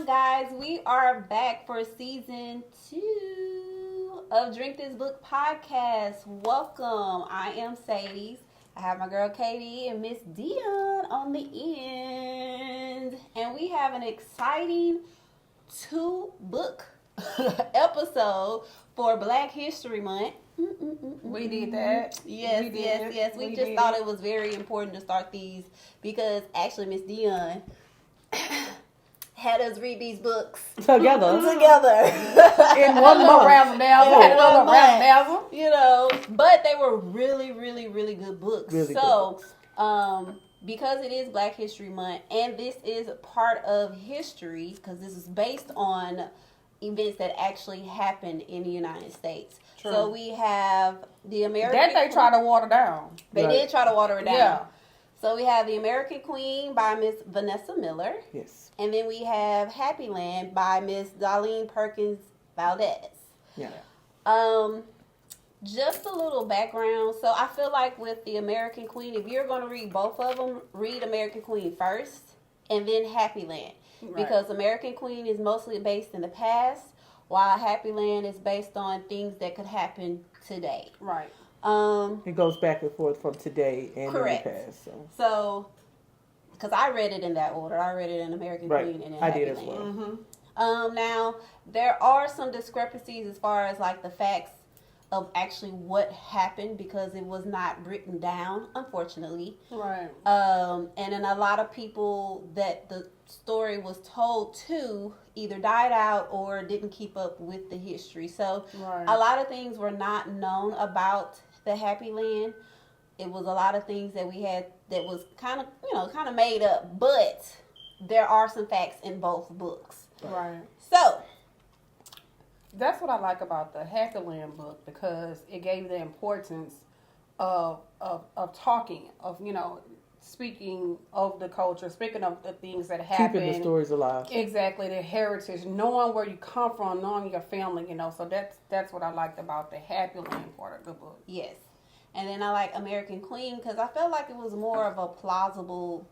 guys? We are back for season 2 of Drink This Book podcast. Welcome. I am Sadie. I have my girl Katie and Miss Dion on the end. And we have an exciting 2-book episode for Black History Month. We did that. Yes. We just thought it was very important to start these because actually Miss Dion had us read these books together in one more razzle-dazzle. You know, but they were really good books. Because it is Black History Month and this is part of history, because this is based on events that actually happened in the United States. True. So we have the American... That they try to water down. They did try to water it down. Yeah. So we have The American Queen by Miss Vanessa Miller. Yes. And then we have Happy Land by Miss Dolen Perkins-Valdez. Yeah. Just a little background. So I feel like with The American Queen, if you're going to read both of them, read American Queen first and then Happy Land. Right. Because American Queen is mostly based in the past, while Happy Land is based on things that could happen today. Right. It goes back and forth from today and correct. In the past. So, because I read it in that order. I read it in American Queen and then Happy Land. I did as well. Mm-hmm. Now, there are some discrepancies as far as like the facts of actually what happened because it was not written down, unfortunately. Right. And then a lot of people that the story was told to either died out or didn't keep up with the history. So a lot of things were not known about the Happy Land. It was a lot of things that we had that was kind of made up, but there are some facts in both books. Right. So that's what I like about the Happy Land book, because it gave the importance of talking, of, speaking of the culture, speaking of the things that happen. Keeping the stories alive. Exactly, the heritage, knowing where you come from, knowing your family, So that's what I liked about the Happy Land part of the book. Yes. And then I like American Queen because I felt like it was more of a plausible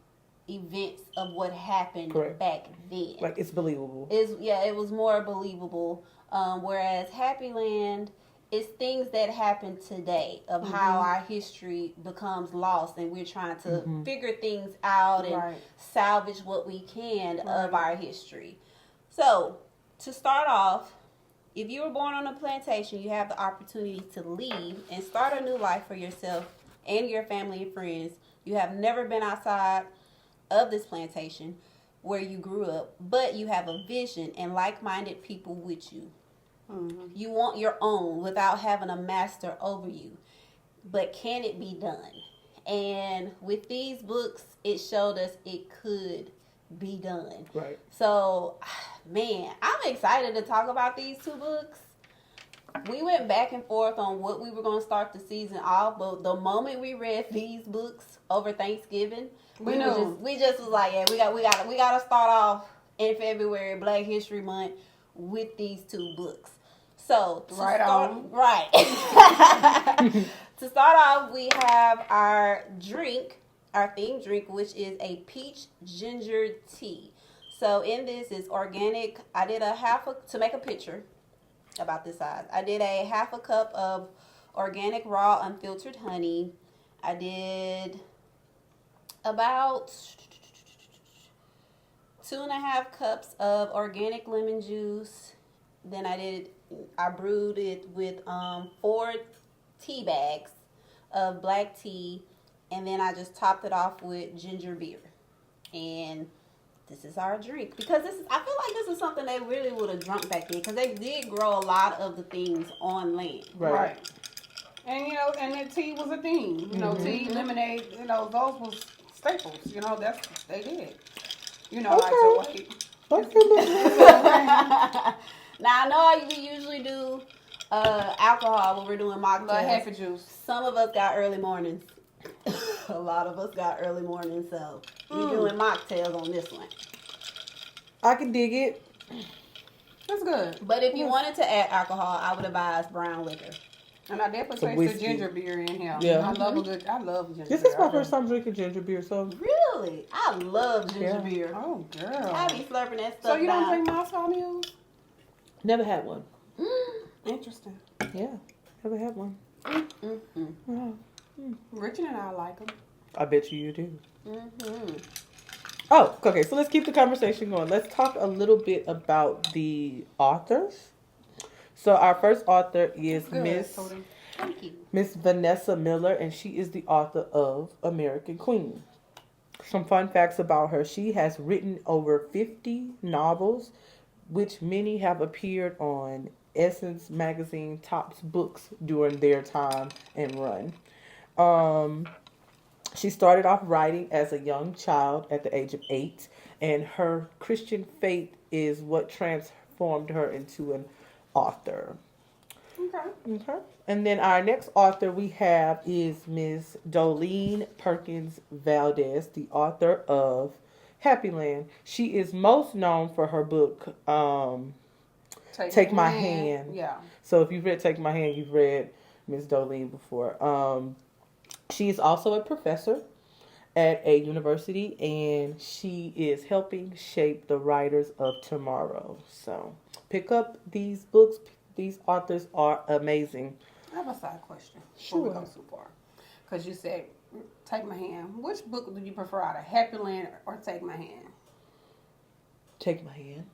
events of what happened back then. Like, it's believable. It was more believable. Whereas Happy Land is things that happen today of how our history becomes lost, and we're trying to figure things out and salvage what we can of our history. So, to start off, if you were born on a plantation, you have the opportunity to leave and start a new life for yourself and your family and friends. You have never been outside of this plantation where you grew up, but you have a vision and like-minded people with you. Mm-hmm. You want your own without having a master over you. But can it be done? And with these books, it showed us it could be done. Right. So, man, I'm excited to talk about these 2 books. We went back and forth on what we were going to start the season off, but the moment we read these books over Thanksgiving, we just was like, yeah, we got to start off in February, Black History Month, with these 2 books. So to start off, we have our theme drink, which is a peach ginger tea. So in this is organic. I did to make a picture about this size. I did a half a cup of organic raw unfiltered honey. I did about 2.5 cups of organic lemon juice. Then I brewed it with 4 tea bags of black tea, and then I just topped it off with ginger beer. And this is our drink, because I feel like this is something they really would have drunk back then, because they did grow a lot of the things on land. Right. And and the tea was a thing. Tea, lemonade, those was staples. That's what they did. Okay. Like to wait. Now, I know we usually do alcohol when we're doing mocktails. Like half a juice. Some of us got early mornings. A lot of us got early mornings, so we're doing mocktails on this one. I can dig it. That's good. But if you wanted to add alcohol, I would advise brown liquor. And I definitely Some taste whiskey. the ginger beer in here. Yeah. I love ginger This beer. is my first time drinking ginger beer, so Really? I love ginger Yeah. beer. Oh, girl. I be slurping that stuff So you don't down. drink Moscow Mules? never had one. Interesting. Yeah, never had one. Yeah. Richard and I like them. I bet you do. Mm-hmm. Oh, okay. So let's keep the conversation going. Let's talk a little bit about the authors. So our first author is Thank you. Miss Vanessa Miller, and she is the author of American Queen. Some fun facts about her. She has written over 50 novels, which many have appeared on Essence Magazine Top's books during their time and run. She started off writing as a young child at the age of 8, and her Christian faith is what transformed her into an author. Okay. And then our next author we have is Miss Dolen Perkins-Valdez, the author of Happy Land. She is most known for her book, Take My Hand. Yeah. So if you've read Take My Hand, you've read Miss Dolen before. She is also a professor at a university, and she is helping shape the writers of tomorrow. So pick up these books. These authors are amazing. I have a side question. Sure. Before we go too far. Because you said, Take My Hand. Which book do you prefer out of Happy Land or Take My Hand? Take My Hand.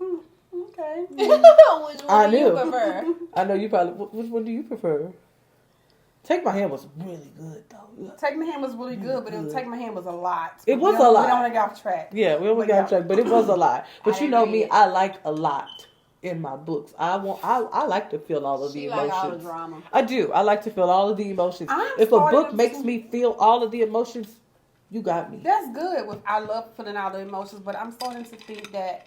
Okay. Which one I do you knew. prefer? I know you probably. Which one do you prefer? Take My Hand was really good though. Take My Hand was really good, but Take My Hand was a lot. It was We a lot. We don't get off track. Yeah, we only got off track, but it was a lot. But I you know didn't me, read it. I like a lot in my books. I like to feel all of the She emotions. like all the drama. I do. I like to feel all of the emotions. I'm If a book starting makes to- me feel all of the emotions, you got me. That's good. I love feeling out the emotions, but I'm starting to think that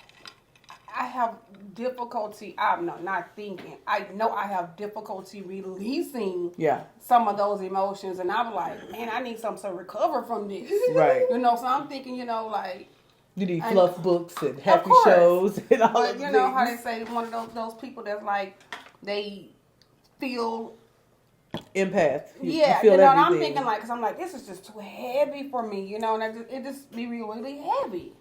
I have difficulty. I'm not thinking. I know I have difficulty releasing Yeah. some of those emotions, and I'm like, man, I need something to recover from this. Right. You know, so I'm thinking, like, You need And- fluff books and happy course. shows and all but of you know how they things. say one of those people that's like they feel. Empath. You Yeah, feel and I'm everything. thinking like, cause I'm like, this is just too heavy for me, and it just be really heavy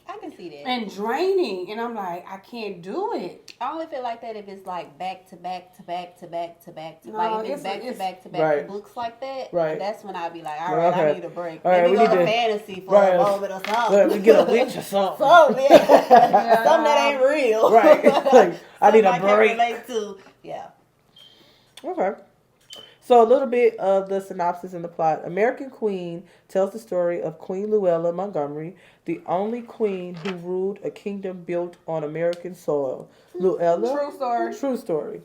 I can see that. and draining, and I'm like, I can't do it. I only feel like that if it's like back to back to back to back to back to No, like if it's back to it's- back to back Right. books like that. Right. That's when I'd be like, all right, Okay. I need a break. All right, Maybe we go need to to- fantasy for right. a moment or something. Well, we get a witch or something. Something, yeah. Something that ain't real. Right. Like, I need a Something I break. can relate to. Yeah. Okay. So a little bit of the synopsis and the plot. American Queen tells the story of Queen Luella Montgomery, the only queen who ruled a kingdom built on American soil. Luella, True story. True story.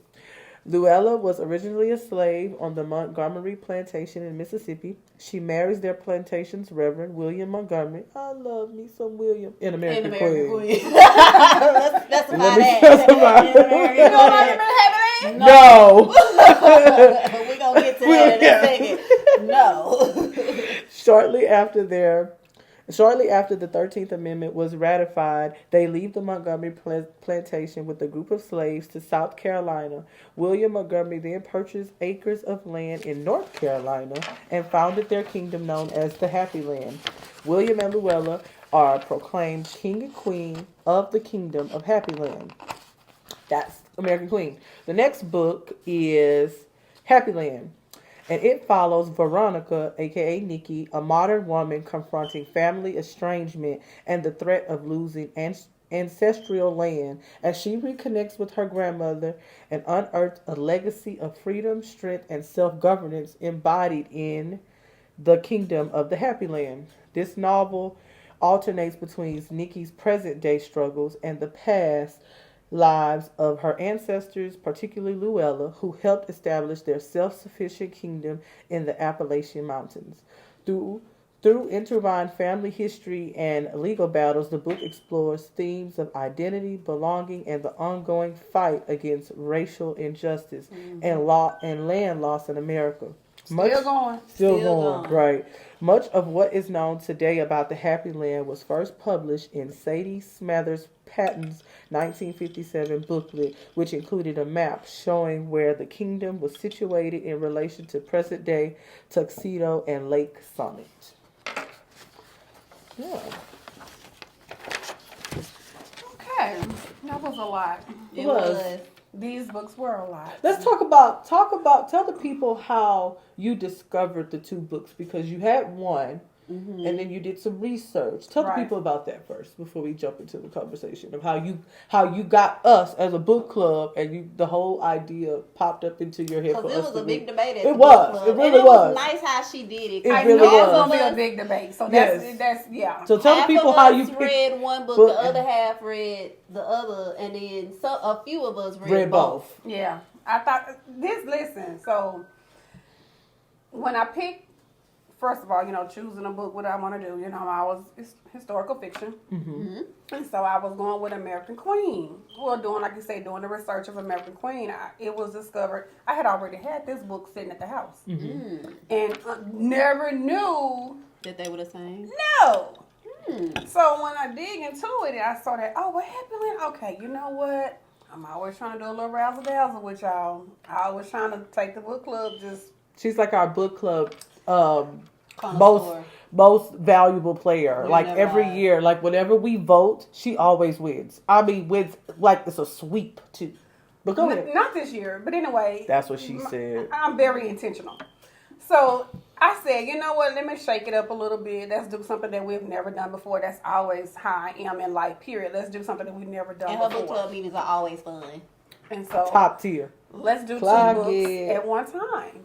Luella was originally a slave on the Montgomery plantation in Mississippi. She marries their plantation's Reverend William Montgomery. I love me some William in American, Queen. Let's Let about me that. specify. In American You don't like Queen. it happening? No. We're going to get to that in a second. No. Shortly after the 13th Amendment was ratified, they leave the Montgomery plantation with a group of slaves to South Carolina. William Montgomery then purchased acres of land in North Carolina and founded their kingdom known as the Happy Land. William and Luella are proclaimed king and queen of the kingdom of Happy Land. That's American Queen. The next book is Happy Land. And it follows Veronica, aka Nikki, a modern woman confronting family estrangement and the threat of losing ancestral land as she reconnects with her grandmother and unearths a legacy of freedom, strength, and self-governance embodied in the kingdom of the Happy Land. This novel alternates between Nikki's present-day struggles and the past lives of her ancestors, particularly Luella, who helped establish their self-sufficient kingdom in the Appalachian Mountains. Through intertwined family history and legal battles, the book explores themes of identity, belonging, and the ongoing fight against racial injustice and land loss in America. Still going. Still Still going, right. Much of what is known today about the Happy Land was first published in Sadie Smathers Patton's 1957 booklet, which included a map showing where the kingdom was situated in relation to present-day Tuxedo and Lake Summit. Yeah. Okay, that was a lot. It was. was. These books were a lot. Let's tell the people how you discovered the two books, because you had one and then you did some research. Tell the people about that first before we jump into the conversation of how you got us as a book club and the whole idea popped up into your head. Because it was a big debate at the book was. club. It really and it was nice how she did it. It I really know was. it's gonna be a big debate. So that's yeah. So tell the people how you read one book, the other half read the other, and then a few of us read both. Yeah, I thought this. Listen, so when I picked, first of all, choosing a book, what I want to do, I was historical fiction, and so I was going with American Queen. Well, doing the research of American Queen, it was discovered I had already had this book sitting at the house, and never knew that they were the same. No. So when I dig into it, I saw that, what happened? Okay, you know what? I'm always trying to do a little razzle dazzle with y'all. I was trying to take the book club She's like our book club Connoisseur. most valuable player. You'll like never every lie. year, like whenever we vote, she always wins. I mean, wins like it's a sweep too. But go ahead. Not this year, but anyway. That's what she said. I'm very intentional. So I said, you know what? Let me shake it up a little bit. Let's do something that we've never done before. That's always how I am in life, period. Let's do something that we've never done And her before. book club meetings are always fun. And so Top tier. let's do Plug two books it. at one time.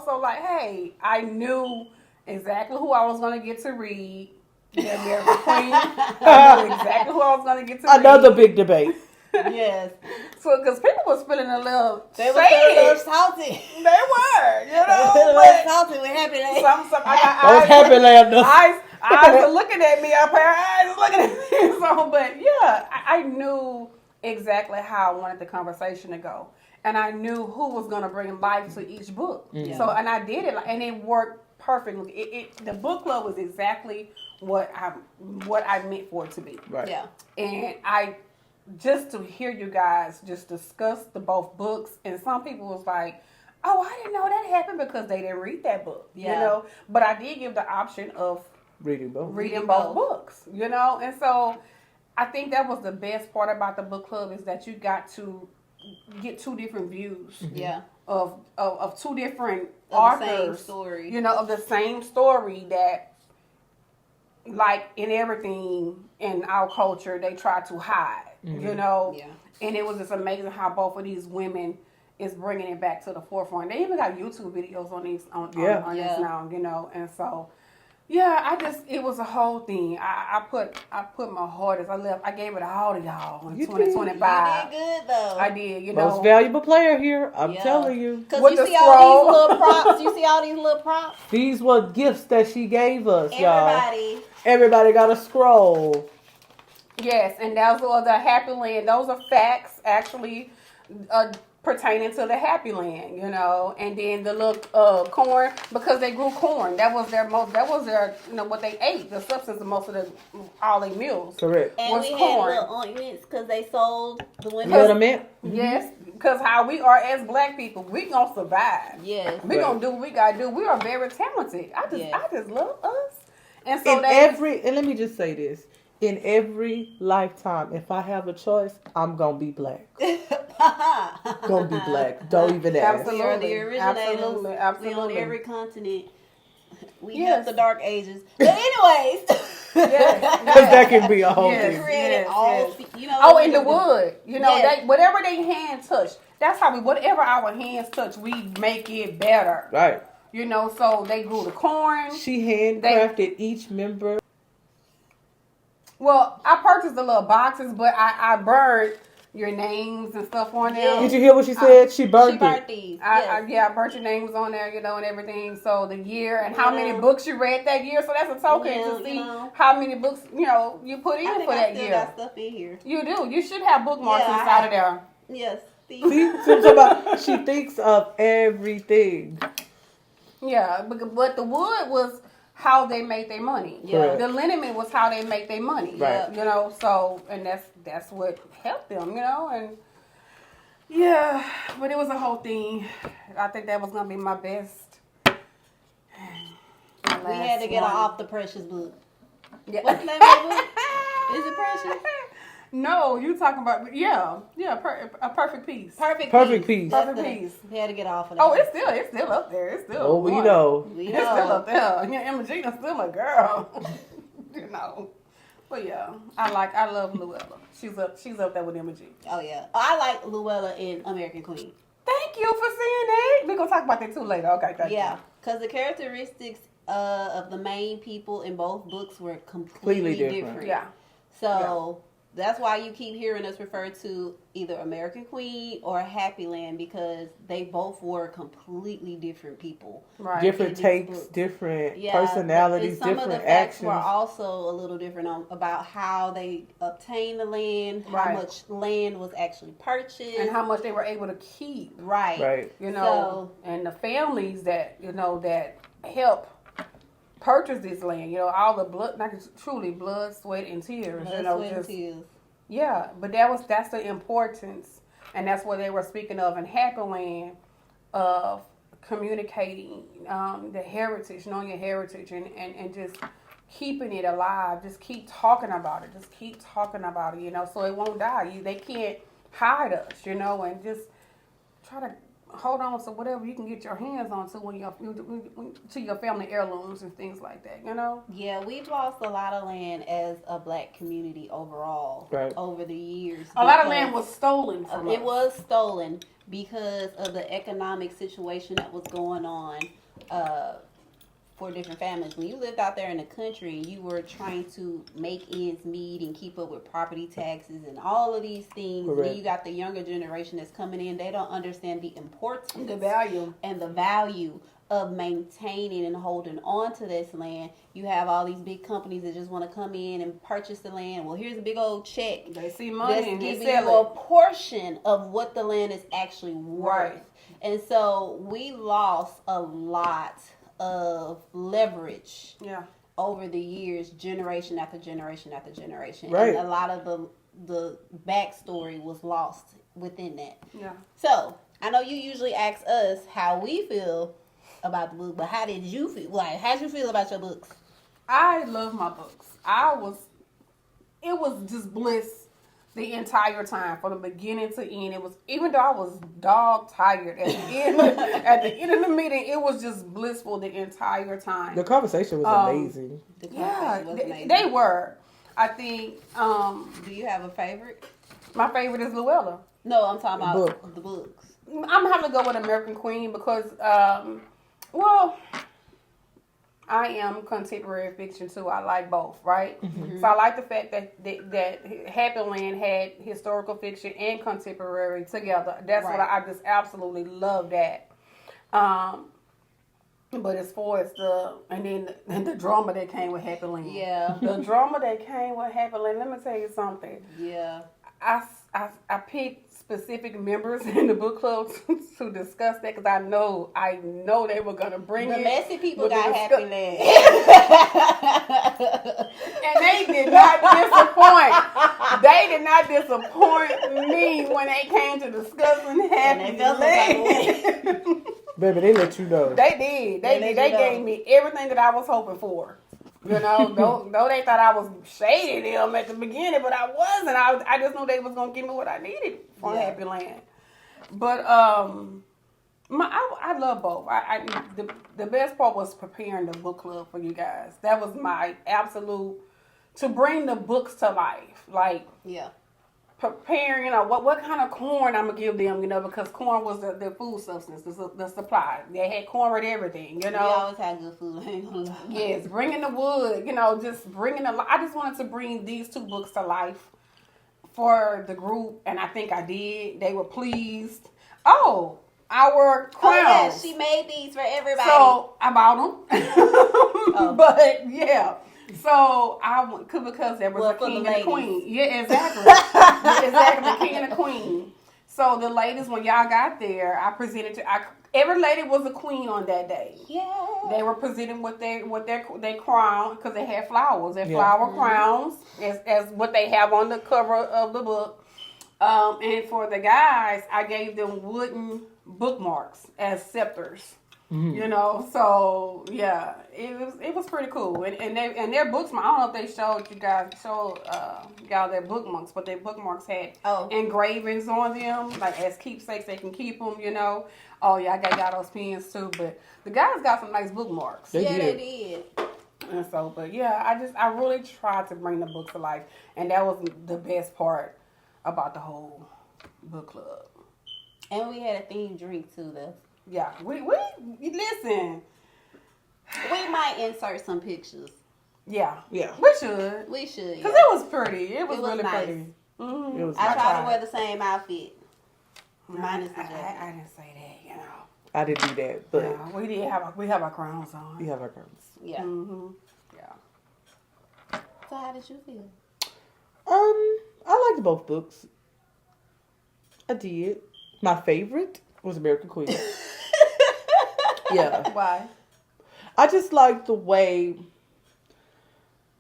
So like, hey, I knew exactly who I was going to get to read. The American Queen. I knew exactly who I was going to get to read. Another big debate. Yes. So, because people was feeling a little They were shady. salty. They were, They were but salty with Happy Land. some I got Those eyes. Happy Land. Eyes are looking at me up here. Eyes are looking at me. So, but yeah, I knew exactly how I wanted the conversation to go. And I knew who was going to bring life to each book. Mm-hmm. So, and I did it, and it worked perfectly. The book club was exactly what I meant for it to be. Right. Yeah. And just to hear you guys just discuss the both books, and some people was like, oh, I didn't know that happened because they didn't read that book, Yeah. But I did give the option of Reading both. reading both books, and so I think that was the best part about the book club is that you got to get two different views Yeah. of two different Of authors, the same story. of the same story that, like in everything in our culture, they try to hide, Yeah. And it was just amazing how both of these women is bringing it back to the forefront. They even got YouTube videos on these on Yeah. this now, and so it was a whole thing. I put my hardest. I gave it all to y'all in You 2025. You did good though. I did, Most valuable player here. I'm Yeah. telling you. Because With you the see all scroll. these little props. You see all these little props. These were gifts that she gave us, y'all. Everybody. Everybody got a scroll. Yes, and those are the Happy Land. Those are facts, actually, pertaining to the Happy Land, And then the little corn, because they grew corn. That was their what they ate. The substance of most of all their meals. Correct. And was we corn. had little ointments because they sold the women. Little mint. Yes, because how we are as black people, we gonna survive. Yes. We gonna do what we gotta do. We are very talented. I just love us. And so And let me just say this. In every lifetime, if I have a choice, I'm gonna be black. Gonna be black. Don't even ask. We are the originators. Absolutely. We on every continent. We Yes. helped the Dark Ages. But anyways. Yes. Because that can be a whole Yes. thing. created all, In the wood. Yes. They, whatever they hand touch, that's how whatever our hands touch, we make it better. Right. So they grew the corn. She handcrafted each member. Well, I purchased the little boxes, but I burned your names and stuff on there. Did you hear what she said? She burned She burnt it. these. I burnt your names on there, and everything. So the year and how many books you read that year. So that's a token Yeah, to see you how many books you put in I think for I that still year. got stuff in here. You do. You should have bookmarks Yeah, I inside have. of there. Yes. See, she thinks of everything. Yeah, but the wood was how they made their money. Yeah. The liniment was how they make their money. Right. You know, so and that's what helped them. You know, and yeah, but it was a whole thing. I think that was gonna be my best. We had to get her off the Precious book. Yeah. What's the name of the book? Is it Precious? No, you talking about a perfect piece. Perfect piece. Perfect piece. We had to get off of that. Oh, it's still up there. It's still. Oh, we one. know. We It's still know. up there. Yeah, Emma Gina's still a girl. You know. But yeah, I love Luella. She's up there with Emma G. Oh yeah, I like Luella in American Queen. Thank you for saying that. We're gonna talk about that too later. Okay, thank Yeah, because the characteristics of the main people in both books were completely different. you. Yeah. So that's why you keep hearing us refer to either American Queen or Happy Land, because they both were completely different people. Right. Different in these takes, books. different Yeah, personalities, but some different of the facts actions. were also a little different about how they obtained the land, how Right. much land was actually purchased, And how much they were able to keep. right. Right. You know, and the families that that help purchase this land. You know, all the blood, not just truly blood, sweat, and tears. Blood, you know, sweat, and just tears. yeah. But that's the importance, and that's what they were speaking of in Happy Land, of communicating the heritage, knowing your heritage, and just keeping it alive. Just keep talking about it. Just keep talking about it. You know, so it won't die. They can't hide us. You know, and just try to hold on to whatever you can get your hands on to your family heirlooms and things like that, you know? Yeah, we've lost a lot of land as a black community overall over the years. A lot of land was stolen from us. It was stolen because of the economic situation that was going on for different families. When you lived out there in the country and you were trying to make ends meet and keep up with property taxes and all of these things, and then you got the younger generation that's coming in, they don't understand the importance, the value, and the value of maintaining and holding on to this land. You have all these big companies that just want to come in and purchase the land. Well, here's a big old check. They see money that's and they giving sell you a it. portion of what the land is actually worth. Right. And so we lost a lot of leverage over the years, generation after generation after generation. Right. And a lot of the backstory was lost within that. Yeah. So I know you usually ask us how we feel about the book, but how did you feel? Like, how did you feel about your books? I love my books. It was just bliss the entire time, from the beginning to end. It was, even though I was dog tired at the end, at the end of the meeting, it was just blissful the entire time. The conversation was amazing. They were. I think. Do you have a favorite? My favorite is Luella. No, I'm talking about the books. I'm having to go with American Queen because, I am contemporary fiction too. I like both, right? Mm-hmm. So I like the fact that Happy Land had historical fiction and contemporary together. That's what I just absolutely love that. But as far as the drama that came with Happy Land, the drama that came with Happy Land. Let me tell you something. Yeah, I picked specific members in the book club to discuss that because I know they were gonna bring the it. messy people got Happy Land, and they did not disappoint. They did not disappoint me when they came to discussing Happy Land. Baby, they let you know. They did. They gave me everything that I was hoping for. You know, though they thought I was shading them at the beginning, but I wasn't. I just knew they was gonna give me what I needed from Happy Land. But I love both. The best part was preparing the book club for you guys. That was my absolute, to bring the books to life. Like preparing, you know, what kind of corn I'm gonna give them, you know, because corn was the food substance, the supply. They had corn with everything, you know. We always had good food. Yes, bringing the wood, you know, just bringing I just wanted to bring these two books to life for the group, and I think I did. They were pleased. Oh, our crowns. Oh yeah, she made these for everybody. So I bought them. But yeah. So I went because there was a king and a queen. Yeah, exactly. Exactly, the king and the queen. So the ladies, when y'all got there, I presented to Every lady was a queen on that day. Yeah. They were presented with their crown because they had flowers. Their Yeah. flower crowns as what they have on the cover of the book. And for the guys, I gave them wooden bookmarks as scepters. Mm-hmm. You know, so yeah, it was pretty cool. And their bookmarks, I don't know if they showed y'all their bookmarks, but their bookmarks had engravings on them, like as keepsakes. They can keep them, you know. Oh yeah, I got y'all those pins too. But the guys got some nice bookmarks. They They did. And so, but yeah, I really tried to bring the book to life, and that was the best part about the whole book club. And we had a themed drink too, though. Yeah, we listen. We might insert some pictures. Yeah, Yeah. we should. We should. Because Yeah. it was pretty. It was really nice. pretty. Mm-hmm. It was I nice. tried to wear the same outfit. Minus the I jacket. didn't say that, you know. I didn't do that, but Yeah, we have our crowns on. we have our girls. Yeah. Mm-hmm. Yeah. So how did you feel? I liked both books. I did. My favorite was American Queen. Yeah. Why? I just like the way,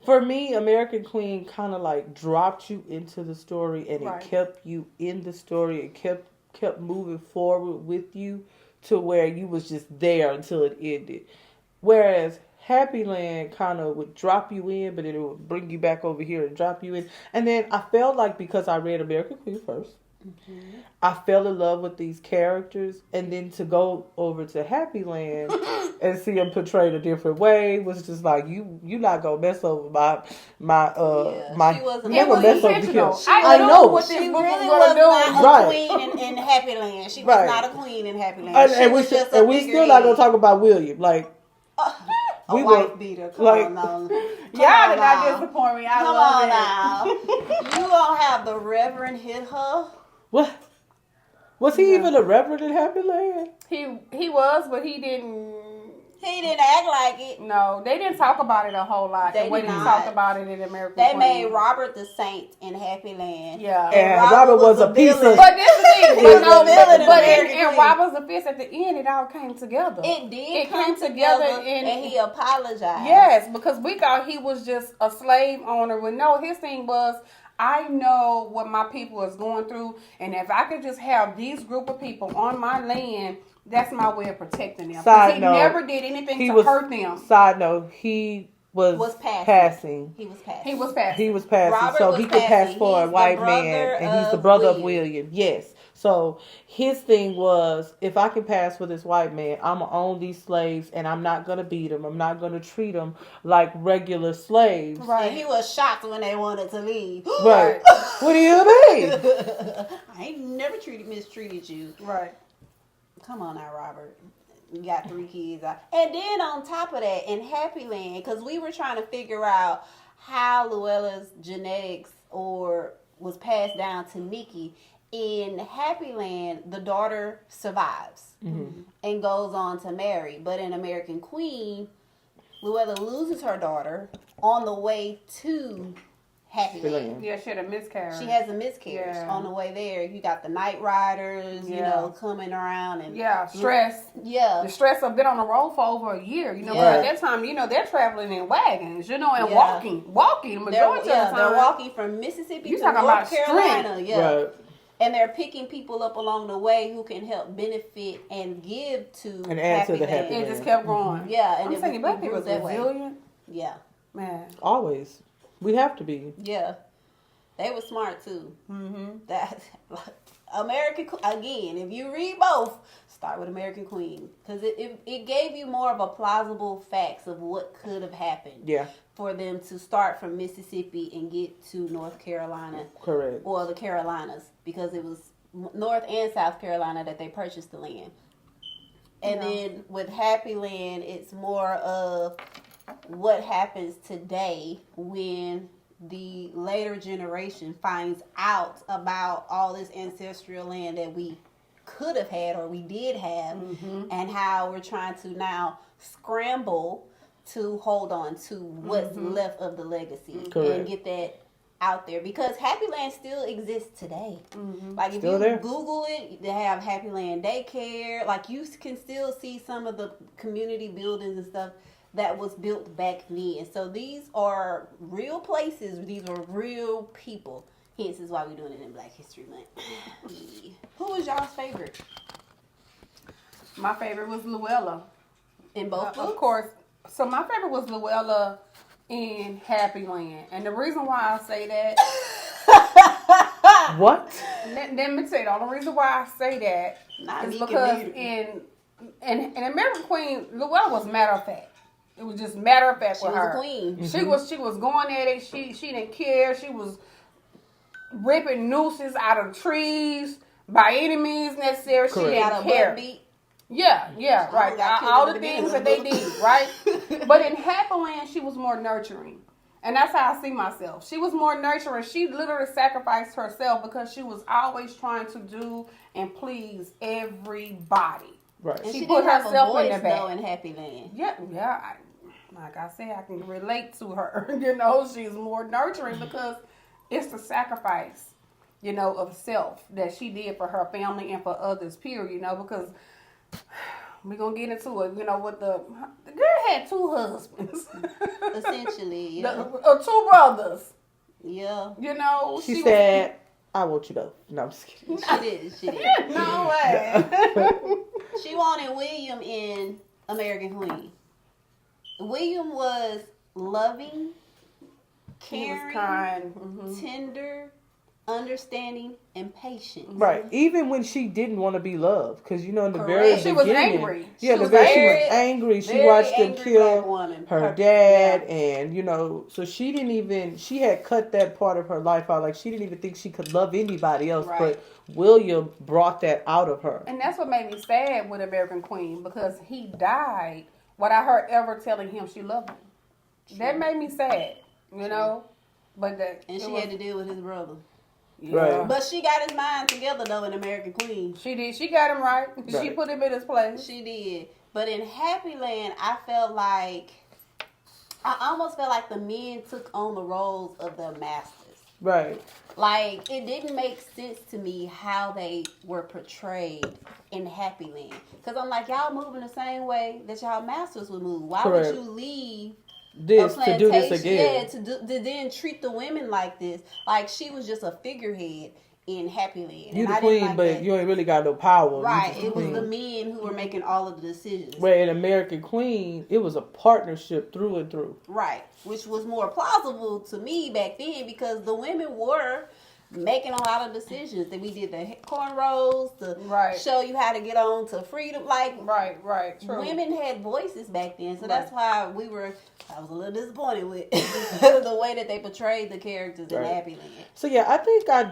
for me, American Queen kind of like dropped you into the story, and Right. it kept you in the story. It kept moving forward with you to where you was just there until it ended. Whereas Happy Land kind of would drop you in, but then it would bring you back over here and drop you in. And then I felt like, because I read American Queen first, I fell in love with these characters, and then to go over to Happy Land and see them portrayed a different way was just like, you not gonna mess over my she wasn't- It was mess over the intentional. kill. I know what this She book really was was gonna not do. a Right. queen in Happy Land. She was Right. not a queen in Happy Land. And, She and we was still, just a and we still not gonna talk about William. Like, a we wife were- beater. Come like- on now. Y'all did not disappoint me. I Come love on it. now. You gonna have the Reverend hit her? what? Was he even a reverend in Happy Land? He was, but he didn't. He didn't act like it. No, they didn't talk about it a whole lot. They the way did they not. talked about it in American They Queen. made Robert the Saint in Happy Land. Yeah. And Robert was a piece villain. of. But this is the thing. He was But no, the villain in but American in Queen. Robert's defense, at the end, it all came together. It did It come came together, together and he apologized. Yes, because we thought he was just a slave owner. But no, his thing was, I know what my people is going through, and if I could just have these group of people on my land, that's my way of protecting them. 'Cause Side he note, never did anything he to was- hurt them. Side note, he was passing. He was passing. He was passing. He was passing, Robert so was he could pass passing. for a He's the white brother man, and he's the of brother of William. William. Yes. So his thing was, if I can pass for this white man, I'm gonna own these slaves, and I'm not gonna beat them. I'm not gonna treat them like regular slaves. Right. And he was shocked when they wanted to leave. Right. What do you mean? I ain't never mistreated you. Right. Come on now, Robert. You got 3 kids. And then on top of that, in Happy Land, because we were trying to figure out how Luella's genetics was passed down to Nikki. In Happy Land, the daughter survives and goes on to marry. But in American Queen, Luella loses her daughter on the way to Happy Land. Yeah, she had a miscarriage. She has a miscarriage Yeah. on the way there. You got the night riders, you Yeah. know, coming around and stress. yeah. The stress of being on the road for over a year. You know, Yeah. at that time, you know, they're traveling in wagons, you know, and Yeah. walking. The majority of the time. They're walking from Mississippi You to talking North about Carolina. strength. Yeah. Right. And they're picking people up along the way who can help benefit and give to And add to the Land. Happy It Land. just kept growing. Yeah, and I'm it saying was- black it people grew is that way. resilient. Yeah, Man. Always. We have to be. yeah. They were smart too. Mm-hmm. That American again. If you read both, start with American Queen because it gave you more of a plausible facts of what could have happened. Yeah. For them to start from Mississippi and get to North Carolina. Correct. Or the Carolinas, because it was North and South Carolina that they purchased the land. And then with Happy Land, it's more of what happens today when the later generation finds out about all this ancestral land that we could have had or we did have, and how we're trying to now scramble to hold on to what's left of the legacy Correct. and get that out there because Happy Land still exists today. Like if Still you there. Google it, they have Happy Land daycare. Like you can still see some of the community buildings and stuff that was built back then. So these are real places. These are real people. Hence is why we're doing it in Black History Month. Who was y'all's favorite? My favorite was Luella. In both books? Of course. So my favorite was Luella in Happy Land. And the reason why I say that... What? Let me tell you, the only reason why I say that is because in American Queen, Luella was matter of fact. It was just matter of fact with her. She was a queen. She was going at it. She didn't care. She was ripping nooses out of trees by any means necessary. Correct. She didn't care. Yeah, right. All the things that they did, right? But in Happy Land, she was more nurturing. And that's how I see myself. She was more nurturing. She literally sacrificed herself because she was always trying to do and please everybody. Right. And She didn't put have herself a voice, in the back. though, in Happy Land. Yeah. Like I said, I can relate to her. You know, she's more nurturing because it's the sacrifice, you know, of self that she did for her family and for others, period, you know, because we're going to get into it, you know, with the girl had 2 husbands. Essentially, yeah. 2 brothers. Yeah. You know, She said, I want you to. No, I'm just kidding. She did. No way. She wanted William in American Queen. William was loving, He was caring, kind. tender, understanding, and patient. Right. Even when she didn't want to be loved. Because, you know, in the very Correct. She beginning. was angry. Yeah, She was she very- was angry. She very watched them angry kill black woman. her dad. And, you know, so she didn't even, she had cut that part of her life out. Like, she didn't even think she could love anybody else. Right. But William brought that out of her. And that's what made me sad with American Queen because he died without her ever telling him she loved him. That made me sad, you know. But that And she had to deal with his brother. Right. But she got his mind together, though, in American Queen. She did. She got him right. She Right. put him in his place. She did. But in Happy Land, I almost felt like the men took on the roles of their masters. Right. Like, it didn't make sense to me how they were portrayed in Happy Land. Because I'm like, y'all moving the same way that y'all masters would move. Why Correct. would you leave This, a to do this plantation? again. Yeah, to then treat the women like this. Like, she was just a figurehead in Happy Land. You And the I didn't queen, like but that. you ain't really got no power. You Right, just it was queen. the men who were making all of the decisions. Where in American Queen, it was a partnership through and through. Right, which was more plausible to me back then because the women were making a lot of decisions. That we did the cornrows to Right. show you how to get on to freedom. Like, Right. True. women had voices back then, so Right. that's why I was a little disappointed with the way that they portrayed the characters in Right. Happy Land. So yeah, I think I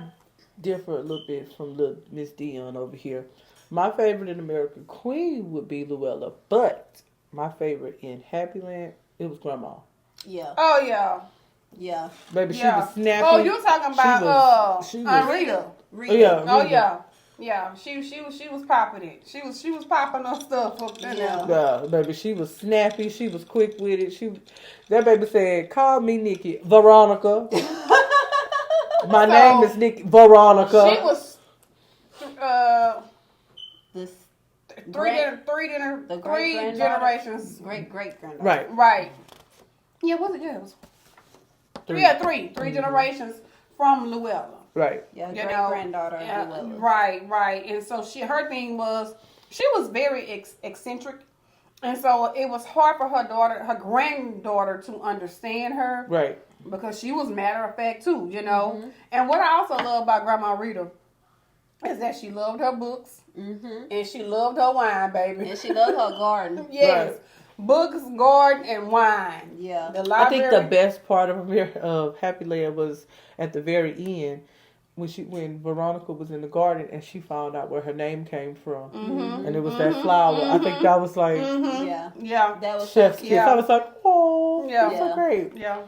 differ a little bit from little Miss Dion over here. My favorite in American Queen would be Luella, but my favorite in Happy Land, it was Grandma. Yeah, Oh yeah. Baby, Yeah. she was snappy. Oh, you talking about she was- Aunt Rita? Oh, yeah. Oh Rita. yeah. She was popping it. She was popping her stuff up in Yeah. there. Yeah, baby, she was snappy. She was quick with it. That baby said, "Call me Nikki Veronica. My name is Nikki Veronica." She was this three great-granddaughter. generations. great granddaughter. Right. Right. Yeah, was it? Yeah, it was. Three. Yeah, three generations from Luella. Right. Yeah, You great know, granddaughter of yeah, Luella. right. And so her thing was, she was very eccentric. And so it was hard for her granddaughter to understand her. Right. Because she was matter of fact too, you know. And what I also love about Grandma Rita is that she loved her books. And she loved her wine, baby. And she loved her garden. Yes. Right. Books, garden, and wine. Yeah. The I library. think the best part of Happy Land was at the very end when Veronica was in the garden and she found out where her name came from, and it was that flower. I think that was like Yeah. That was chef's so kiss. cute. I was like, oh, Yeah. that's so great. Yeah.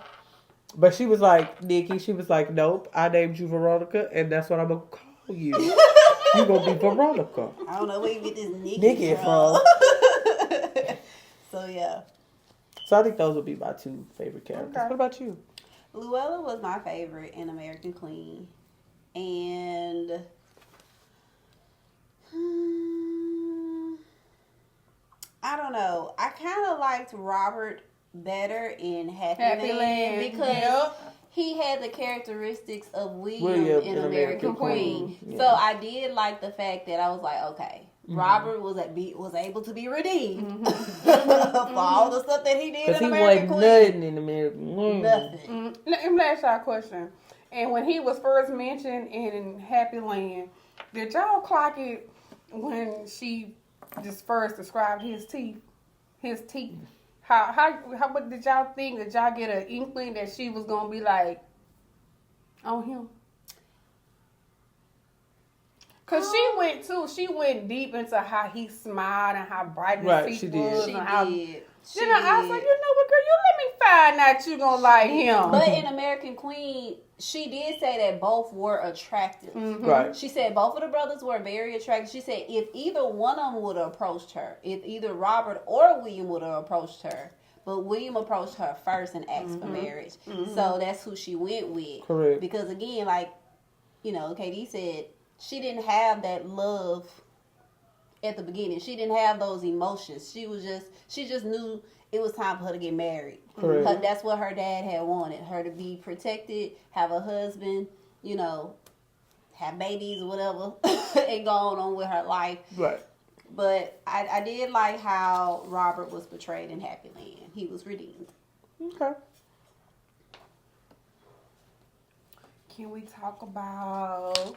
But she was like, Nikki, she was like, nope, I named you Veronica, and that's what I'm gonna call you. You gonna be Veronica. I don't know where you get this Nikki from. So yeah. So I think those would be my 2 favorite characters. Okay. What about you? Luella was my favorite in American Queen. And I don't know. I kind of liked Robert better in Happy Land because he had the characteristics of William in American Queen. Yeah. So I did like the fact that I was like, okay, Robert was able to be redeemed for all the stuff that he did in American Queen. Nothing in American Queen. Nothing. Let me ask y'all a question. And when he was first mentioned in Happy Land, did y'all clock it when she just first described his teeth? What did y'all think? Did y'all get an inkling that she was gonna be like on him? Cause she went deep into how he smiled and how bright his teeth was. She and how, did. I was like, you know what, girl, you let me find out you gonna like him. But in American Queen, she did say that both were attractive. Mm-hmm. Right. She said both of the brothers were very attractive. She said if either one of them would have approached her, if either Robert or William would have approached her, but William approached her first and asked for marriage. Mm-hmm. So that's who she went with. Correct. Because again, like, KD said, she didn't have that love at the beginning. She didn't have those emotions. She just knew it was time for her to get married. Correct. That's what her dad had wanted. Her to be protected, have a husband, have babies or whatever, and go on with her life. Right. But I did like how Robert was portrayed in Happy Land. He was redeemed. Okay. Can we talk about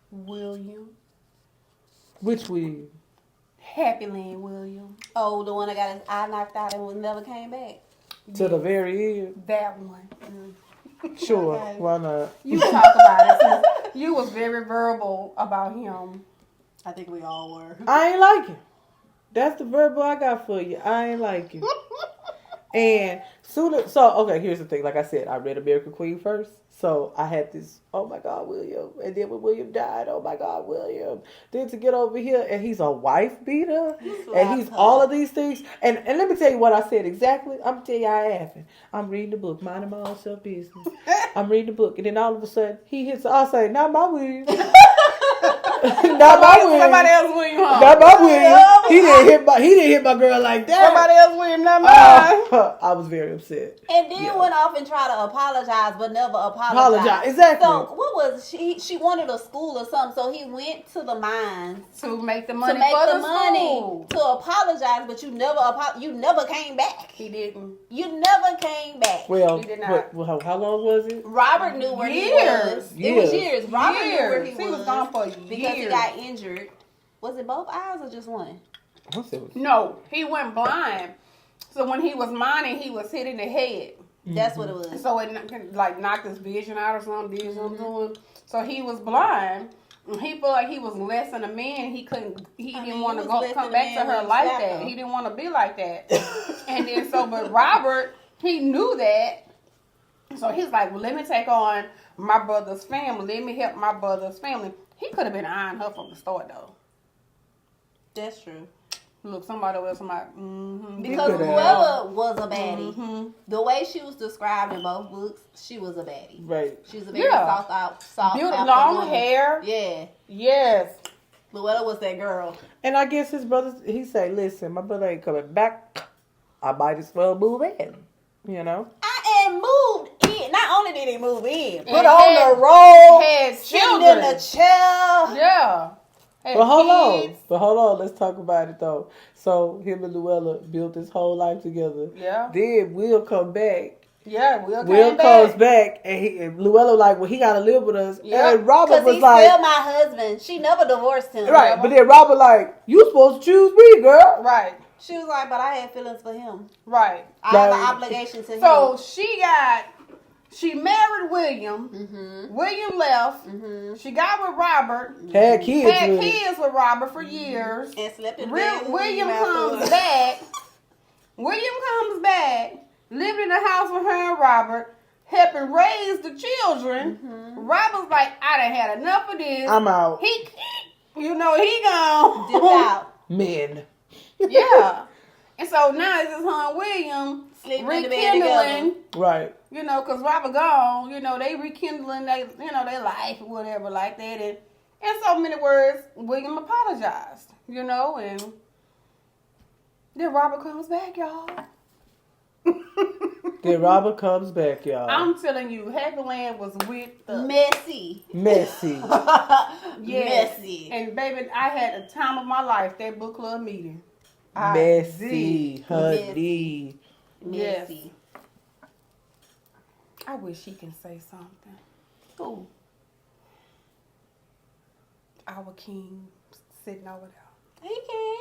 William? Which William? Happy Land William. Oh, the one that got his eye knocked out and never came back. To the very end? That one. Sure. Okay. Why not? You talk about it. Since you was very verbal about him. I think we all were. I ain't like him. That's the verbal I got for you. I ain't like him. And okay, here's the thing. Like I said, I read American Queen first. So I had this, oh my God, William. And then when William died, oh my God, William. Then to get over here, and he's a wife beater. And he's all of these things. And let me tell you what I said exactly. I'm going to tell you how it happened. I'm reading the book, minding my own self business. I'm reading the book. And then all of a sudden, he hits, I'll say, not my William. Not my William. Somebody else William. Huh? Not my William. He didn't hit my girl like that. Somebody else William, not mine. I was very upset. And then went off and tried to apologize, but never apologized. Exactly. So what was she wanted a school or something? So he went to the mines to make the money to apologize, but you never came back. He didn't. You never came back. Well, he did not. How long was it? Robert knew where he was. It was years. Robert knew where he was. He was gone for years because he got injured. Was it both eyes or just one? No, he went blind. So when he was mining, he was hit in the head. That's what it was. So it like knocked his vision out or something. Did something to him. So he was blind. He felt like he was less than a man. He didn't want to come back to her like that. He didn't want to be like that. And then but Robert, he knew that. So he's like, well, let me take on my brother's family. Let me help my brother's family. He could have been eyeing her from the start though. That's true. Look, somebody else, mm-hmm. Because Luella was a baddie. Mm-hmm. The way she was described in both books, she was a baddie. Right. She was a very soft beautiful, long woman. Hair. Yeah. Yes. Luella was that girl. And I guess his brother, he said, listen, my brother ain't coming back. I might as well move in. I am moved in. Not only did he move in, put on the roll, had children in the chair. Yeah. But hold on. Let's talk about it though. So him and Luella built this whole life together. Yeah. Then Will come back. Yeah, Will comes back, and Luella like, well, he gotta live with us. Yeah. And Robert was he's like, still my husband. She never divorced him. Right, Never. but then Robert like, you supposed to choose me, girl. Right. She was like, but I had feelings for him. Right. I have an obligation to him. So she married William. Mm-hmm. William left. Mm-hmm. She got with Robert. Had kids with Robert for years. And slept in William comes back. William comes back, lived in the house with her and Robert, helping raise the children. Mm-hmm. Robert's like, I done had enough of this. I'm out. He gone. Dipped out. Men. Yeah. And so now it's just her and William Sleeping in the bed together. rekindling. Right. You know, because Robert gone, you know, they rekindling they, you know, their life or whatever like that. And in so many words, William apologized, you know, and then Robert comes back, y'all. Then Robert comes back, y'all. I'm telling you, Happy Land was with the Messy. Messy. Yes. Messy. And baby, I had the time of my life, that book club meeting. I Messy, did. honey. Yes. Messy. I wish he can say something. Ooh. Our king sitting over there. He can.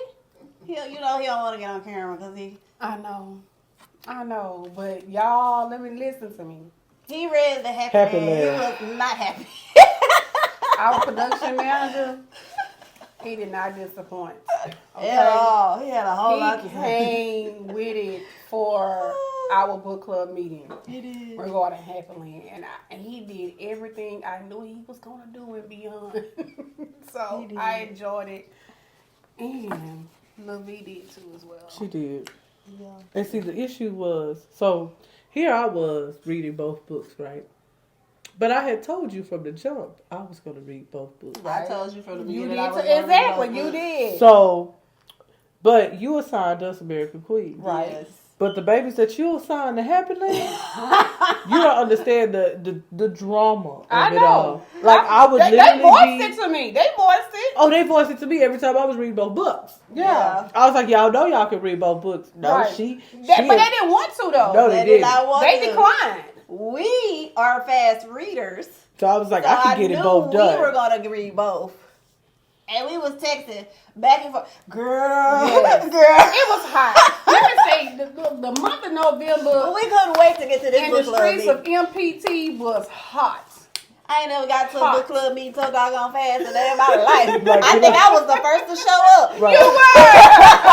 He don't want to get on camera because I know, but y'all, let me listen to me. he read the Happy Happy Land. Land. He was not happy. Our production manager, he did not disappoint. Okay? At all. He had a whole lot He to say. came with it for our book club meeting He did. regarding Happy Land, and he did everything I knew he was gonna do and beyond. So He did. I enjoyed it, and Lil V did too as well. She did. Yeah. And see, the issue was, so here I was reading both books, right? But I had told you from the jump I was going to read both books. I told you from the You beginning. did I was too. gonna read Exactly, both you books. did. So, but you assigned us American Queen. Right. Yes. But the babies that you assigned to Happy Land, you don't understand the drama of I it know. all. Like, I would they literally voiced it to me. They voiced it. Oh, they voiced it to me every time I was reading both books. Yeah. I was like, y'all know y'all can read both books. No, Right. but But they didn't want to though. No, They they did didn't. not want They to. declined. We are fast readers. So I was like, So I can get knew it both done. We were gonna read both, and we was texting back and forth. Girl, Yes. girl, It was hot. Let me say, the month of November we couldn't wait to get to this in book the club streets meeting. of MPT was hot. I ain't never got to a Hot. book club meeting so doggone fast in my life. Like, I you think know- I was the first to show up. Right.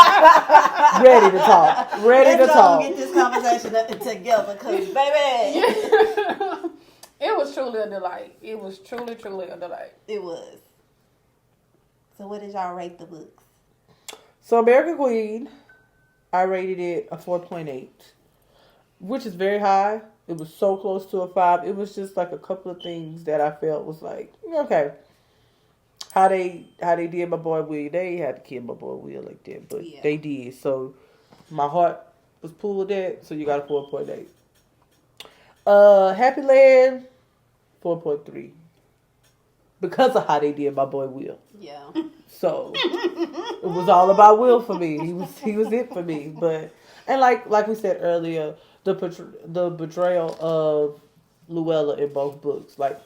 Ready to talk. Ready to Let's go talk. get this conversation together, cause baby, It was truly a delight. It was truly, truly a delight. it was. So what did y'all rate the books? So American Queen, I rated it a 4.8, which is very high. It was so close to a 5. It was just like a couple of things that I felt was like, okay. How they did my boy Will. They had to kill my boy Will like that, but Yeah. they did. So my heart was pulled at, so you got a 4.8. Happy Land, 4.3. Because of how they did my boy Will. Yeah. So it was all about Will for me. He was it for me. But and like we said earlier, the betrayal of Luella in both books, like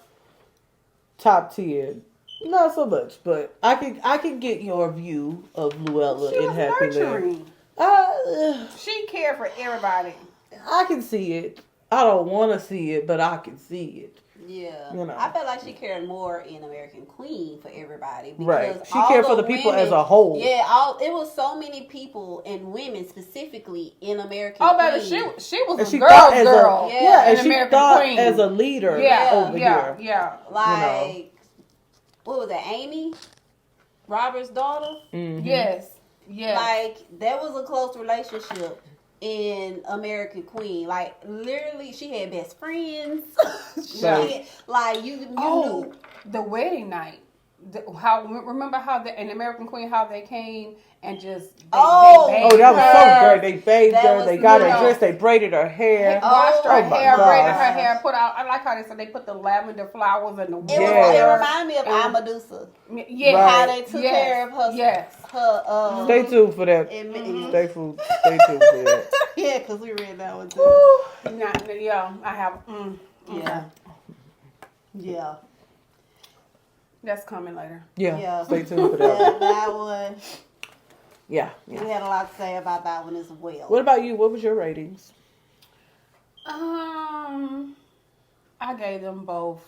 top 10. Not so much, but I can get your view of Luella She in was Happy Land. nurturing. She cared for everybody. I can see it. I don't want to see it, but I can see it. Yeah, You know. I felt like she cared more in American Queen for everybody. Because Right. She all cared for the people women- as a whole. Yeah, it was so many people and women specifically in American Oh, Queen. baby, she was And a she girl's thought as girl. Yeah, and in she American thought Queen. as a leader Yeah, over here. yeah. like what was that? Amy, Robert's daughter. Mhm. Yes. Like that was a close relationship in American Queen. Like literally, she had best friends. Right. Like you knew. The wedding night. Remember how in American Queen how they came and just they Oh, that was so Her. great. They bathed That her. was They got her beautiful. dressed. They braided her hair. washed her Oh my hair, gosh. braided her hair, put out. I like how they said they put the lavender flowers in the It Yeah. was. It reminded me of And- Amadusa. Yeah, Right. How they took care of her. Yes. Her. Stay tuned for that. Stay tuned for that. Yeah, because we read that one too. Yeah, I have. Yeah. Yeah. That's coming later. Yeah. Yeah. Stay tuned for that. That one. Yeah. We had a lot to say about that one as well. What about you? What was your ratings? I gave them both.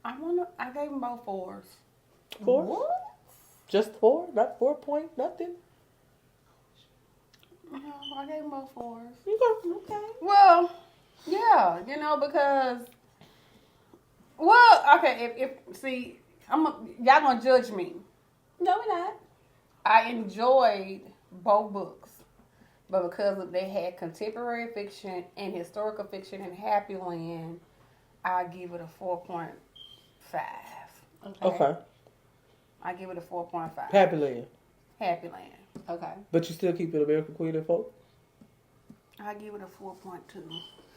I gave them both 4s. 4? What? Just 4? Not 4 point nothing? No, I gave them both 4s. Okay. Well, yeah, because. Well, okay. If see, y'all gonna judge me. No, we're not. I enjoyed both books. but because they had contemporary fiction and historical fiction in Happy Land, I give it a 4.5. Okay. I give it a 4.5. Happy Land. Happy Land. Okay. But you still keep it American Queen and Folk? I give it a 4.2.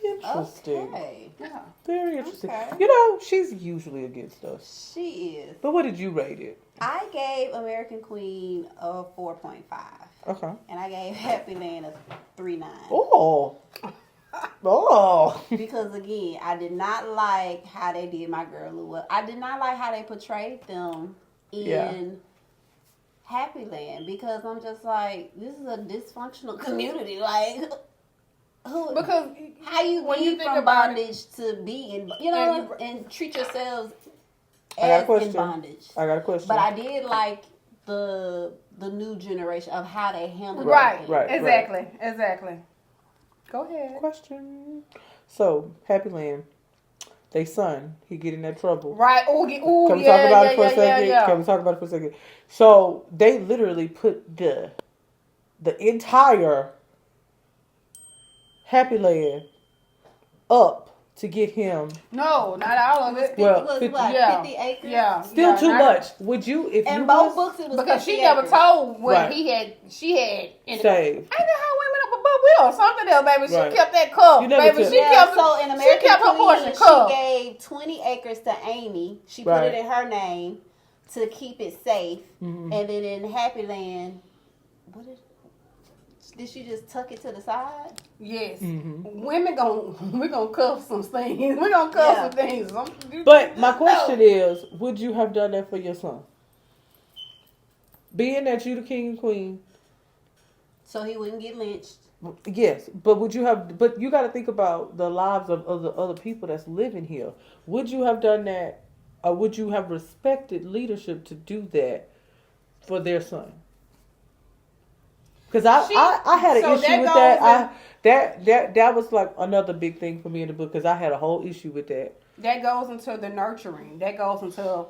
Interesting. Okay. Yeah. Very interesting. Okay. You know, she's usually against us. She is. But what did you rate it? I gave American Queen a 4.5. Okay. And I gave Happy Land a 3.9. Oh. Oh. Because again, I did not like how they did my girl Lua. I did not like how they portrayed them in Happy Land, because I'm just like, this is a dysfunctional community. Like, who? Because how you when leave you think from about bondage to be in, and treat yourselves I got a as question. in bondage. I got a question. But I did like the new generation of how they handle right, everything. exactly. Go ahead. Question. So, Happy Land, they son, he get in that trouble. Right. Can Can we talk about it for a second? Can we talk about it for a second? So, they literally put the entire Happy Land up to get him. No, not all of it. Well, It was 50, what, 50 acres? Yeah. Still too much. Would you, if In you both was books, it was Because 50 she never acres. told what Right. she had. saved? I know how women up above will or something else, baby. She Right. kept that cup, You never baby. took- She Yeah, kept. so in she American kept her portion Queen, cup. she gave 20 acres to Amy. She put Right. it in her name to keep it safe. Mhm. And then in Happy Land, did she just tuck it to the side? Yes. Mhm. Women we're gonna cuff some things. We're gonna cuff Yeah. some things. But my question is, would you have done that for your son? Being that you the king and queen, So he wouldn't get lynched. yes, but would you have? But you got to think about the lives of the other people that's living here. Would you have done that, or would you have respected leadership to do that for their son? Because I had an so issue that with goes that. That was like another big thing for me in the book, because I had a whole issue with that. That goes into the nurturing. That goes into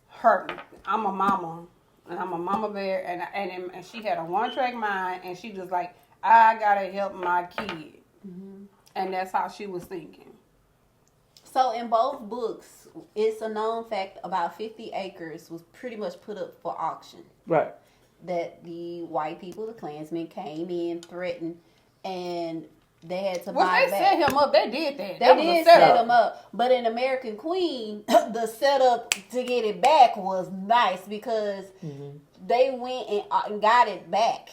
her. I'm a mama, and I'm a mama bear, and she had a one-track mind, and she was like, I gotta help my kid, and that's how she was thinking. So in both books, it's a known fact about 50 acres was pretty much put up for auction. Right. That the white people, the Klansmen, came in, threatened, and they had to Well, buy they back. set him up. They did that. They That was a did setup. set him up. But in American Queen, the setup to get it back was nice, because they went and got it back.